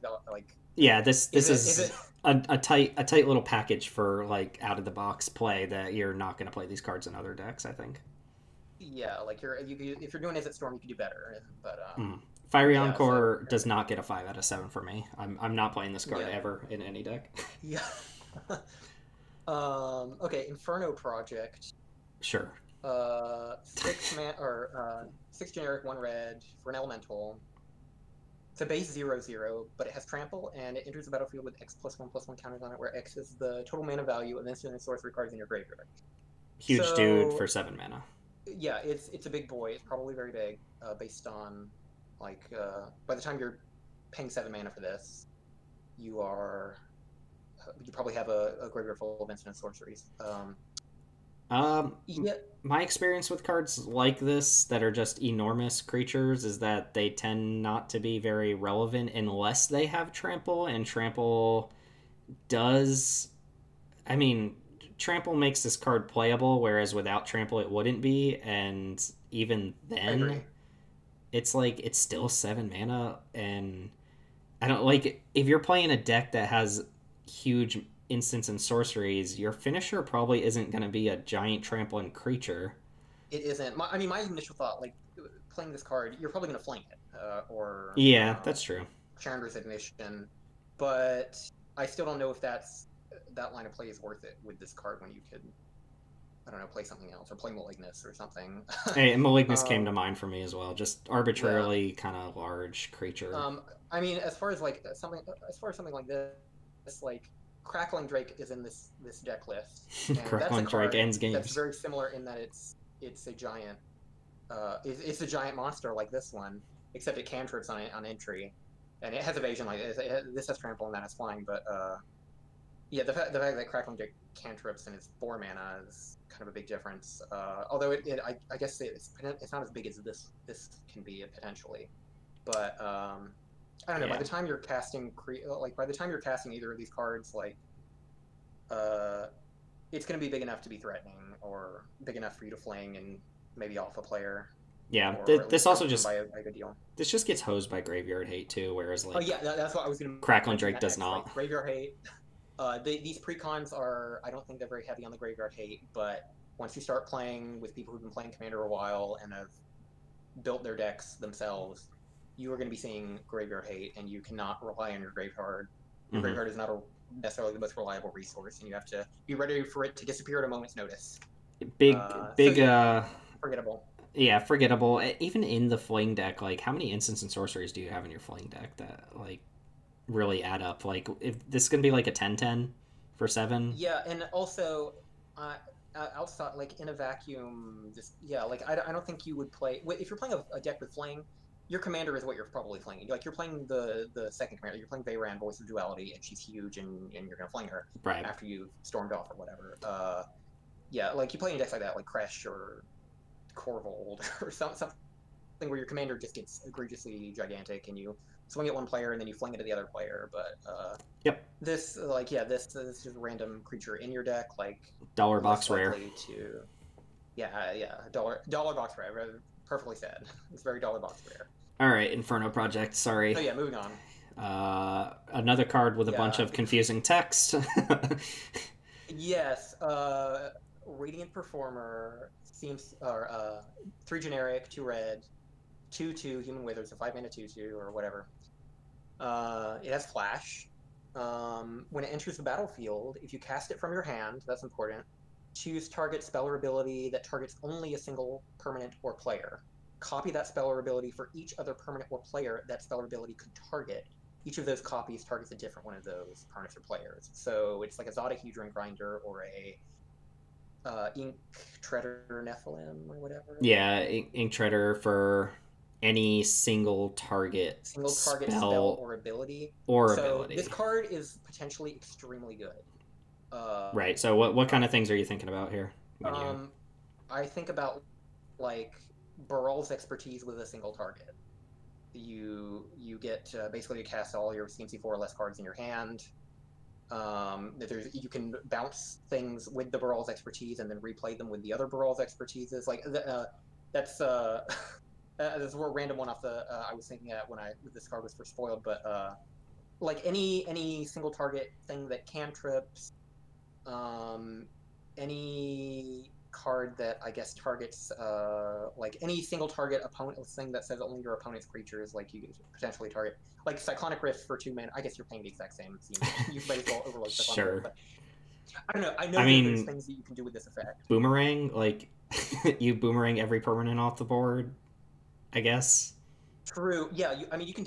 yeah, this is a tight little package for like out of the box play that you're not going to play these cards in other decks, I think. Yeah, like if you're doing Is It Storm, you could do better. But Fiery Encore does not get a 5 out of 7 for me. I'm not playing this card ever in any deck. Yeah. Okay, Inferno Project. Sure. 6 generic, 1 red for an elemental. It's a base 0/0, but it has trample, and it enters the battlefield with X+1/+1 counters on it, where X is the total mana value of instant and sorcery cards in your graveyard. Huge dude for 7 mana. Yeah, it's a big boy. It's probably very big, based on, like, by the time you're paying 7 mana for this, you probably have a graveyard full of instant sorceries. Um, Yeah, my experience with cards like this that are just enormous creatures is that they tend not to be very relevant unless they have trample, and trample does. I mean, trample makes this card playable, whereas without trample it wouldn't be, and even I then, agree. it's like it's still 7 mana, and I don't like if you're playing a deck that has huge instants and sorceries, your finisher probably isn't going to be a giant trampling creature. It isn't. I mean, my initial thought, like playing this card, you're probably going to flank it, or Yeah, that's true. Chandra's Ignition, but I still don't know if that line of play is worth it with this card when you could, I don't know, play something else or play Malignus or something. Hey, Malignus came to um, mind for me as well. Just yeah. arbitrarily kind of large creature. I mean, as far as something like this, like Crackling Drake is in this deck list, and that's a Crackling Drake card ends that's games. very similar in that it's a giant it's a giant monster like this one, except it cantrips on entry, and it has evasion like this has trample and that has flying. But yeah, the fact that Crackling Drake cantrips and it's 4 mana is kind of a big difference. Although I guess it's not as big as this can be potentially, but I don't know. By Yeah. the time you're casting by the time you're casting either of these cards, like uh, it's going to be big enough to be threatening or big enough for you to fling and maybe off a player Yeah. or at This least also come just by a good deal. this just gets hosed by graveyard hate too, whereas Oh like yeah, that's what I was going to Crackling mention Drake that does next. Like not. graveyard hate. These precons are, I don't think they're very heavy on the graveyard hate, but once you start playing with people who've been playing Commander a while and have built their decks themselves, you are going to be seeing graveyard hate, and you cannot rely on your graveyard. Your Mm-hmm. graveyard is not necessarily the most reliable resource, and you have to be ready for it to disappear at a moment's notice. Big So big yeah, forgettable. yeah, forgettable. Even in the fling deck, like how many instants and sorceries do you have in your fling deck that like really add up? Like if this is gonna be like a 10-10 for 7. Yeah, and also, uh, outside, like in a vacuum, just yeah, like I don't think you would play if you're playing a deck with Fling. Your commander is what you're probably playing. Like you're playing the second commander. You're playing Veyran, Voice of Duality, and she's huge, and you're gonna fling her Right. after you've stormed off or whatever. Yeah, like you play in decks like that, like Kresh or Corvold or something where your commander just gets egregiously gigantic, and you swing at one player and then you fling it at the other player. But Yep. this, like, yeah, this is just a random creature in your deck, like Dollar less box rare. likely to, yeah, dollar box rare, perfectly said. It's very dollar box rare. All right, Inferno Project. Sorry. Oh yeah, moving on. Another card with a bunch Yeah, of confusing text. yes. Radiant Performer seems, or 3 generic, 2 red, 2/2 human wither, so 5 mana 2/2 or whatever. It has flash. When it enters the battlefield, if you cast it from your hand, that's important. Choose target spell or ability that targets only a single permanent or player. Copy that spell or ability for each other permanent or player that spell or ability could target. Each of those copies targets a different one of those permanents or players. So it's like a Zada Hedron Grinder or a Ink Treader Nephilim or whatever. Yeah, Ink Treader for any Single target spell spell or ability. or So this ability. card is potentially extremely good. Right. So what kind of things are you thinking about here when you? Um, I think about like Burrell's expertise with a single target. You get basically to cast all your CMC4 or less cards in your hand. You can bounce things with the Burrell's expertise and then replay them with the other Burrell's expertises. Like that's that's a more random one off the I was thinking at when this card was first spoiled, but like any single target thing that cantrips, any card that I guess targets like any single target opponent thing that says only your opponent's creatures, like you could potentially target like Cyclonic Rift for 2 mana. I guess you're playing the exact same scene. You might as well overload Cyclonic Rift, Sure. but I don't know. I know I that there's mean, things that you can do with this effect. boomerang like you boomerang every permanent off the board. I guess. True. Yeah. I mean, you can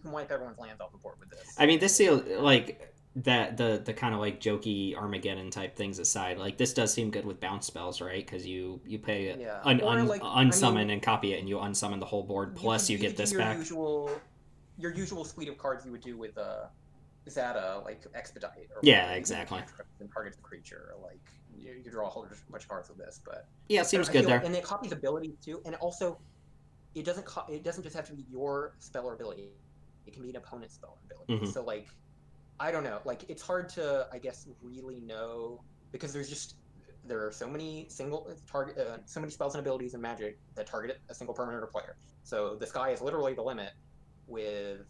wipe everyone's lands off the board with this. I mean, this feels like that the kind of like jokey Armageddon type things aside, like this does seem good with bounce spells, right? Because you pay Yeah. Or like unsummon I mean, and copy it, and you unsummon the whole board. Plus, you you get could do this back. your usual suite of cards you would do with Zata, like expedite, or Yeah, whatever. exactly. And targets the creature. Like you draw a whole bunch of cards with this, but Yeah, seems good there. And it copies abilities too, and also it doesn't just have to be your spell or ability. It can be an opponent's spell or ability. Mm-hmm. So like, I don't know. Like it's hard to, I guess, really know because there are so many so many spells and abilities in Magic that target a single permanent or player. So the sky is literally the limit with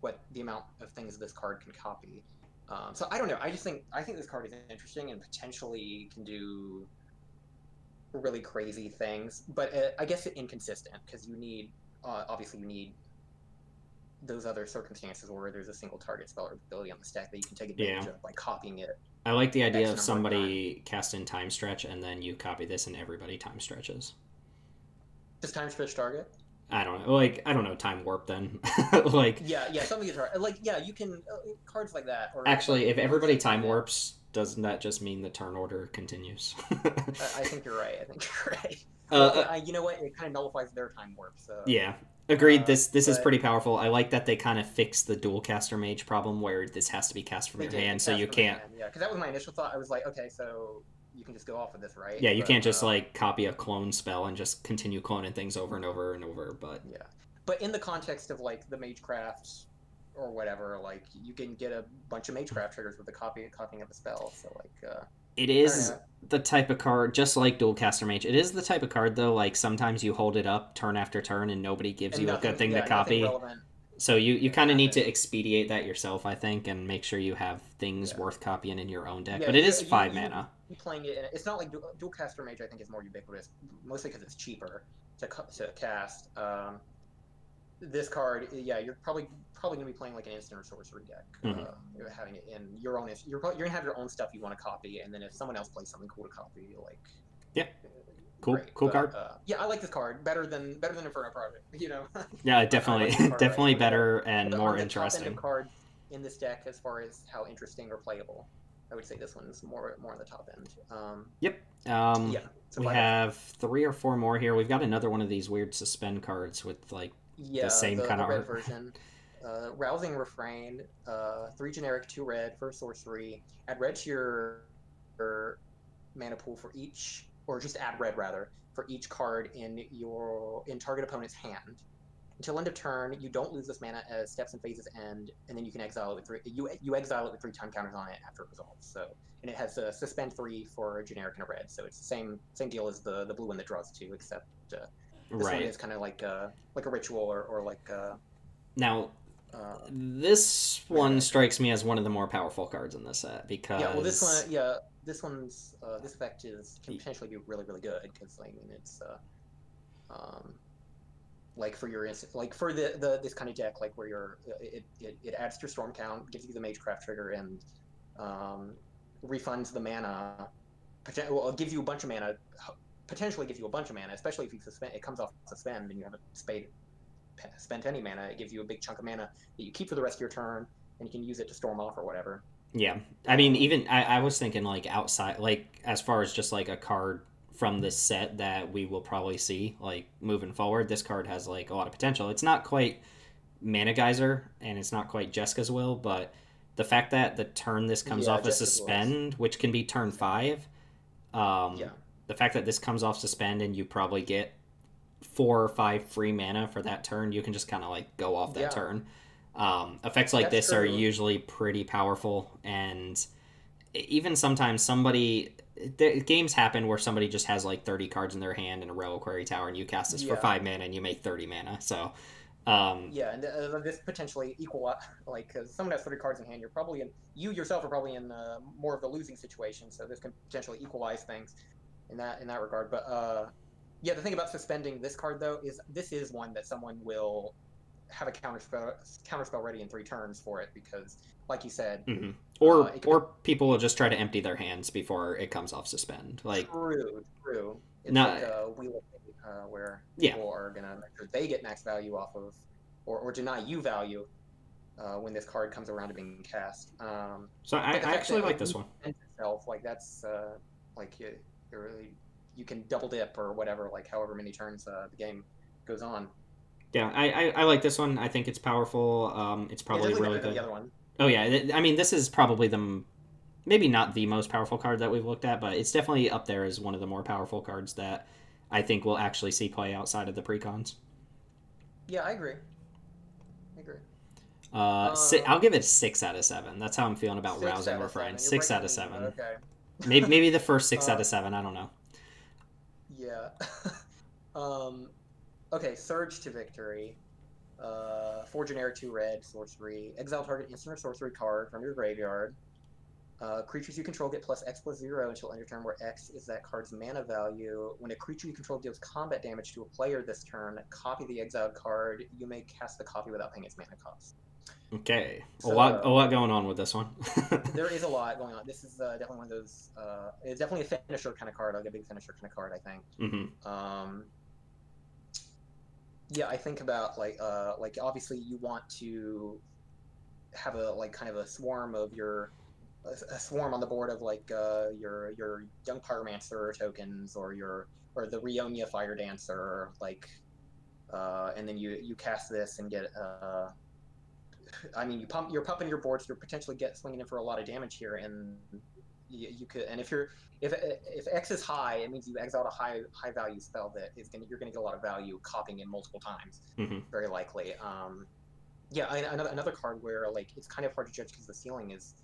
what the amount of things this card can copy. So I don't know. I think this card is interesting and potentially can do really crazy things, but I guess inconsistent because you need obviously you need those other circumstances where there's a single target spell or ability on the stack that you can take advantage of by copying it. I like the idea of somebody casting time stretch and then you copy this and everybody time stretches. Does time stretch target? I don't know. Like, I don't know, time warp then. Like, yeah, something is hard. Like, yeah, you can cards like that. Or actually, if everybody time warps, doesn't that just mean the turn order continues? I think you're right. Well, you know what? It kind of nullifies their time warp. So yeah, agreed. This is pretty powerful. I like that they kind of fixed the dual caster mage problem where this has to be cast from your hand, so you can't. Yeah, because that was my initial thought. I was like, okay, so you can just go off of this, right? Yeah, you can't just like copy a clone spell and just continue cloning things over and over and over. But yeah, but in the context of like the magecraft or whatever, like you can get a bunch of magecraft triggers with the copying of a spell. So like, it is the type of card, just like dual caster mage. It is the type of card though. Like sometimes you hold it up turn after turn and nobody gives you a good thing to copy. So you kind of need to expedite that yourself, I think, and make sure you have things worth copying in your own deck. But it is 5 mana. Playing it, it's not like dual caster mage. I think is more ubiquitous, mostly because it's cheaper to cast. This card, yeah, you're probably gonna be playing like an instant or sorcery deck. Having it in your own, you're gonna have your own stuff you want to copy, and then if someone else plays something cool to copy, like cool card. Yeah, I like this card better than Inferno Project. You know. Yeah, definitely better and more interesting. Top end of card in this deck as far as how interesting or playable. I would say this one's more on the top end. So we have 3 or 4 more here. We've got another one of these weird suspend cards with like the same kind of red art version. Rousing Refrain, 3 generic, 2 red for sorcery. Add red to your mana pool for each, or just add red rather for each card in target opponent's hand. Until end of turn, you don't lose this mana as steps and phases end, and then you can exile it with 3. You exile it with 3 time counters on it after it resolves. So, and it has a suspend 3 for a generic and a red. So it's the same deal as the blue one that draws 2, except this one is kind of like a ritual or like. Now, this one strikes me as one of the more powerful cards in this set because this one's this effect can potentially be really really good because I mean it's like for your like for this kind of deck, like where it adds to your storm count, gives you the magecraft trigger, and refunds the mana. Gives you a bunch of mana. Potentially gives you a bunch of mana, especially if you suspend. It comes off suspend, and you haven't spent any mana. It gives you a big chunk of mana that you keep for the rest of your turn, and you can use it to storm off or whatever. Yeah, I mean, even I was thinking like outside, like as far as just like a card from this set that we will probably see like moving forward. This card has like a lot of potential. It's not quite Mana Geyser and it's not quite Jeska's Will, but the fact that the turn this comes off a suspend, which can be turn 5, the fact that this comes off suspend and you probably get 4 or 5 free mana for that turn, you can just kind of like go off that turn. Effects like this are usually pretty powerful, and even sometimes games happen where somebody just has like 30 cards in their hand and a Reliquary Tower, and you cast this for 5 mana and you make 30 mana. So and this potentially equal, like, because someone has 30 cards in hand, you yourself are probably in more of a losing situation, so this can potentially equalize things in that regard. But the thing about suspending this card though is this is one that someone will have a counterspell ready in 3 turns for it, because like you said, or people will just try to empty their hands before it comes off suspend. Like true. It's like a Wheel of Fate, where people are gonna make sure they get max value off of, or deny you value when this card comes around to being cast. So I actually like this one. Itself, like that's like you can double dip or whatever, like however many turns the game goes on. Yeah, I like this one. I think it's powerful. It's probably really good. The other one. Oh yeah, I mean this is probably maybe not the most powerful card that we've looked at, but it's definitely up there as one of the more powerful cards that I think we'll actually see play outside of the precons. Yeah, I agree. I agree. I'll give it 6 out of 7. That's how I'm feeling about Six rousing out of refrain. seven. You're Six breaking out the of meme. seven. Okay. Maybe the first six out uh, of seven. I don't know. yeah. um, okay. Surge to victory. 4 generic, 2 red, sorcery. Exile target instant or sorcery card from your graveyard. Creatures you control get +X+0 until end your turn, where X is that card's mana value. When a creature you control deals combat damage to a player this turn, copy the exiled card. You may cast the copy without paying its mana cost. Okay, a So lot going on with this one. there is a lot going on. This is definitely one of those. It's definitely a finisher kind of card, like a big finisher kind of card, I think. Yeah, I think about like obviously you want to have a like kind of a swarm of a swarm on the board of like your young pyromancer tokens or the Ryonya fire dancer, like and then you cast this and get I mean you're pumping your boards, you're potentially swinging in for a lot of damage here, and you could, and if X is high, it means you exiled a high value spell that you're gonna get a lot of value copying in multiple times, very likely. Yeah, another card where like it's kind of hard to judge because the ceiling is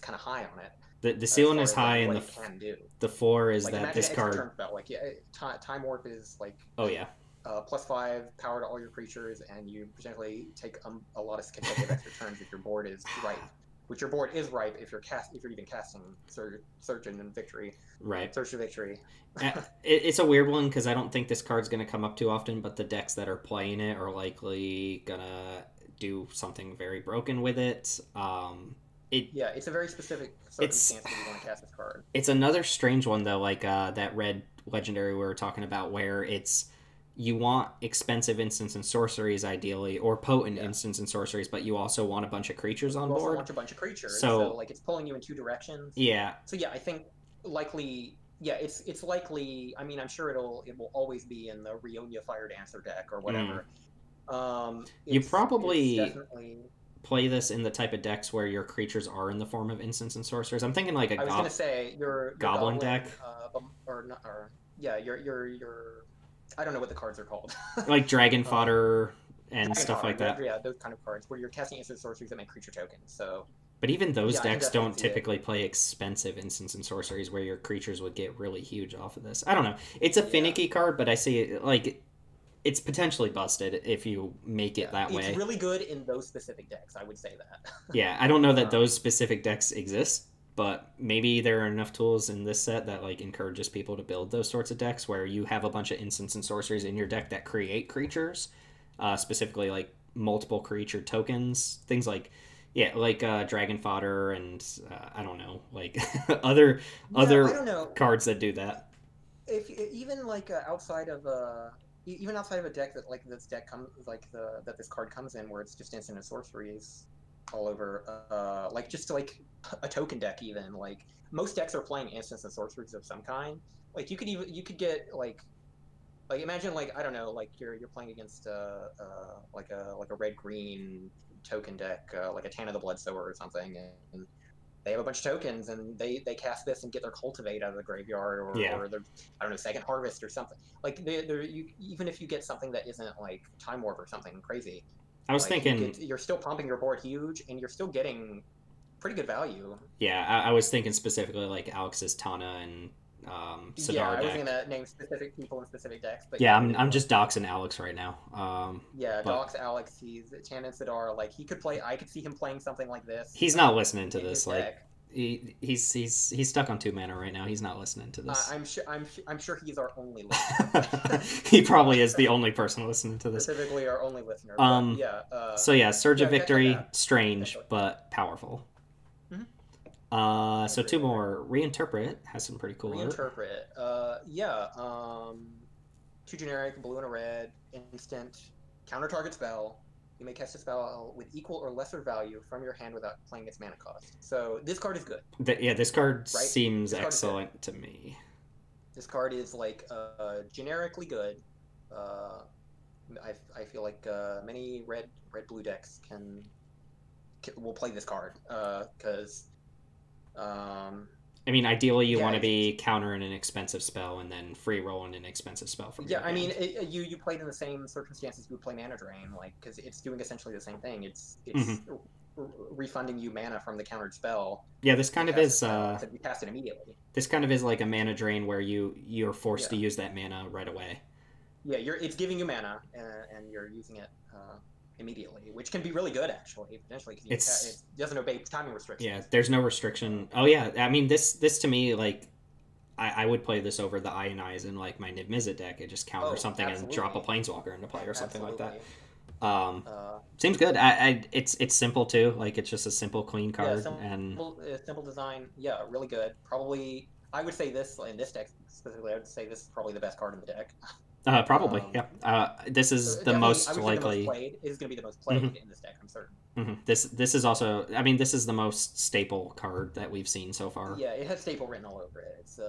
kind of high on it. The ceiling is high, like, and what it can do. The floor is like, that this card. Turn spell, like time warp is like. Oh yeah. +5 power to all your creatures, and you potentially take a lot of consecutive extra turns if your board is ripe. Which your board is ripe if you're even casting Surge and Victory. Right. Surge to Victory. It's a weird one because I don't think this card's going to come up too often, but the decks that are playing it are likely gonna do something very broken with it. Yeah, it's a very specific circumstance that you want to cast this card. It's another strange one though, like that red legendary we were talking about, where it's you want expensive instants and sorceries ideally, or potent instants and sorceries, but you also want a bunch of creatures on board. You also want a bunch of creatures, so like it's pulling you in two directions. Yeah. So yeah, I think likely, yeah, it's likely. I mean, I'm sure it will always be in the Ryonya Fire Dancer deck or whatever. You probably definitely play this in the type of decks where your creatures are in the form of instants and sorcerers. I'm thinking like I was gonna say your goblin deck, your I don't know what the cards are called. Like dragon fodder and stuff like that. Yeah, those kind of cards where you're casting instant sorceries that make creature tokens. So, but even those decks don't typically play expensive instants and sorceries where your creatures would get really huge off of this. I don't know. It's a finicky card, but I see it like it's potentially busted if you make it that way. It's really good in those specific decks. I would say that. Yeah, I don't know that those specific decks exist, but maybe there are enough tools in this set that like encourages people to build those sorts of decks where you have a bunch of instants and sorceries in your deck that create creatures, specifically like multiple creature tokens, things like dragon fodder and I don't know, like other cards that do that. If even like outside of a deck that like this deck comes like that this card comes in where it's just instant and sorceries all over, like just like a token deck, even like most decks are playing instants and sorceries of some kind. Like you could get like imagine like I don't know, like you're playing against like a red green token deck, like a Tan of the Bloodsower or something, and they have a bunch of tokens and they cast this and get their Cultivate out of the graveyard or their I don't know, Second Harvest or something. Like even if you get something that isn't like Time Warp or something crazy, I was thinking you're still pumping your board huge and you're still getting pretty good value. Yeah, I was thinking specifically like Alex's Tana and Sidar yeah, I deck. wasn't gonna name specific people in specific decks, but I'm just doxing Alex right now. Dox Alex. He's Tana and Sidar. Like he could play. I could see him playing something like this. He's not listening to this. Like he's stuck on 2 mana right now. He's not listening to this. I'm sure he's our only listener. He probably is the only person listening to this. Specifically, our only listener. Surge of Victory, strange but powerful. So 2 more. Reinterpret has some pretty cool Reinterpret. 2 generic, blue and a red, instant, counter target spell. You may cast a spell with equal or lesser value from your hand without playing its mana cost. So this card is good. This card seems excellent to me. This card is like generically good. I feel like many red blue decks can will play this card because. I mean, ideally, you Yeah, want to be countering an expensive spell and then free rolling an expensive spell from your I mean, hand. you played in the same circumstances you would play Mana Drain, like because it's doing essentially the same thing. It's refunding you mana from the countered spell. Yeah, this kind of is. So you cast it immediately. This kind of is like a mana drain where you're forced to use that mana right away. Yeah, it's giving you mana and you're using it immediately, which can be really good actually, potentially because it doesn't obey timing restrictions. Yeah, there's no restriction. Oh yeah, I mean this to me, like I would play this over the Ionize in like my Niv Mizzet deck. It just counter something and drop a Planeswalker into play or something like that. Seems good. It's simple too. Like it's just a simple, clean card simple design. Yeah, really good. Probably, I would say this in this deck specifically. I would say this is probably the best card in the deck. Probably, yeah. This is the most likely. The most played. It is going to be the most played in this deck. I'm certain. This is also. I mean, this is the most staple card that we've seen so far. Yeah, it has staple written all over it. It's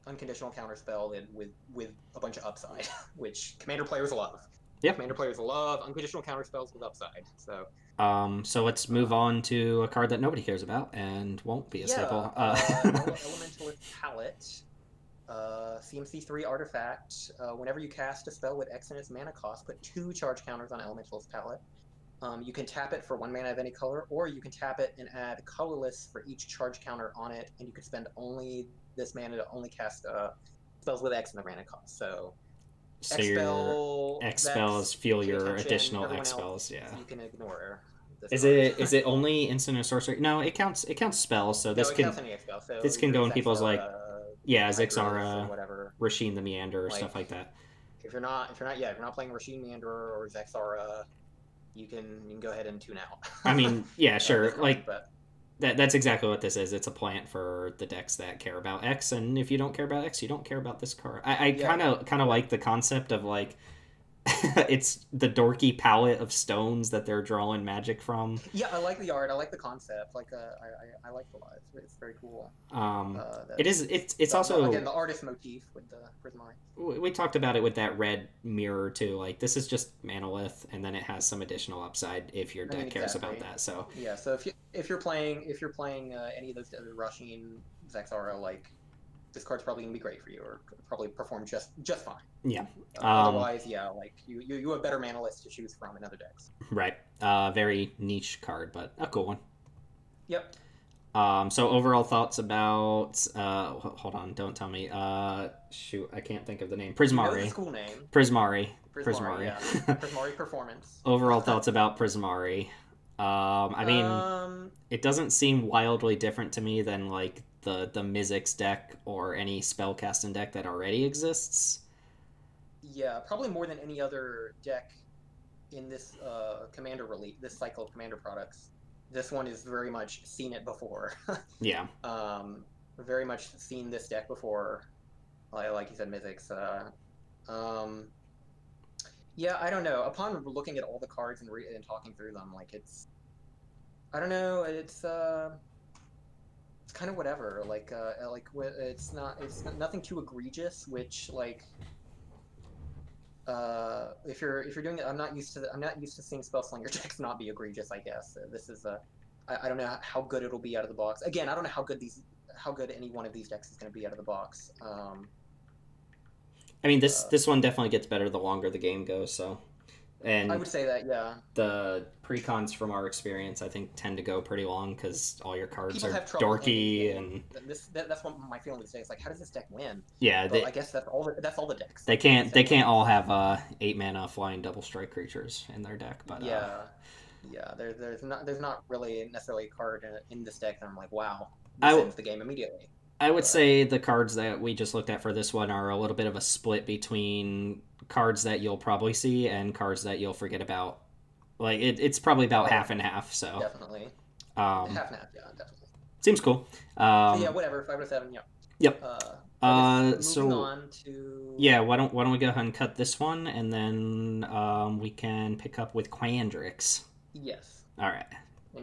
unconditional counterspell with a bunch of upside, which Commander players love. Yeah, Commander players love unconditional counterspells with upside. So. So let's move on to a card that nobody cares about and won't be a staple. Elementalist Palette. CMC3 artifact. Whenever you cast a spell with X in its mana cost, put 2 charge counters on Elementalist Palette. You can tap it for 1 mana of any color, or you can tap it and add colorless for each charge counter on it, and you can spend only this mana to only cast spells with X in the mana cost. So your X spells fuel your additional X spells. Yeah. You can ignore. Is it only instant and sorcery? No, it counts spells. So this can go in people's like. Yeah, Zixara, whatever, Rasheen the Meanderer, stuff like that. If you're not playing Rasheen Meanderer or Zixara, you can go ahead and tune out. I mean, yeah, sure. Like that's exactly what this is. It's a plant for the decks that care about X, and if you don't care about X, you don't care about this card. I kind of like the concept of like it's the dorky palette of stones that they're drawing magic from. Yeah, I like the art. I like the concept. Like, I like the lot. It's very cool. It's also again the artist motif with the Prismari. We talked about it with that red mirror too. Like this is just Manolith, and then it has some additional upside if your deck cares about that. So yeah. So if you're playing any of those other Rasheen, Zexara, like. This card's probably gonna be great for you, or probably perform just fine. Yeah. Otherwise, yeah, like you have better mana lists to choose from in other decks. Right. Very niche card, but a cool one. Yep. So overall thoughts about hold on, don't tell me. Shoot, I can't think of the name. Prismari. It's a cool name. Prismari. Yeah. Prismari performance. Overall thoughts about Prismari. I mean, it doesn't seem wildly different to me than like the Mythic's deck or any spellcasting deck that already exists. Yeah, probably more than any other deck in this Commander release, this cycle of Commander products. This one is very much seen it before. Yeah. Very much seen this deck before. Like you said, Mythics. Yeah, I don't know. Upon looking at all the cards and talking through them, like I don't know. It's kind of whatever. It's nothing too egregious. Which like, if you're doing it, I'm not used to seeing Spellslinger decks not be egregious. I guess this is I don't know how good it'll be out of the box. Again, I don't know how good any one of these decks is going to be out of the box. I mean, this one definitely gets better the longer the game goes. So, and I would say that, yeah. The precons from our experience, I think, tend to go pretty long because all your cards People are dorky and. That's what my feeling today is like. How does this deck win? Yeah, I guess that's all the decks. They can't all have 8 mana flying double strike creatures in their deck, but yeah. There's not really necessarily a card in this deck that I'm like, wow, this ends the game immediately. I would say the cards that we just looked at for this one are a little bit of a split between cards that you'll probably see and cards that you'll forget about. Like it's probably about half and half. So definitely, half and half. Yeah, definitely. Seems cool. Yeah, whatever. 5 out of 7. Yeah. Yep. Moving on to why don't we go ahead and cut this one, and then we can pick up with Quandrix. Yes. All right.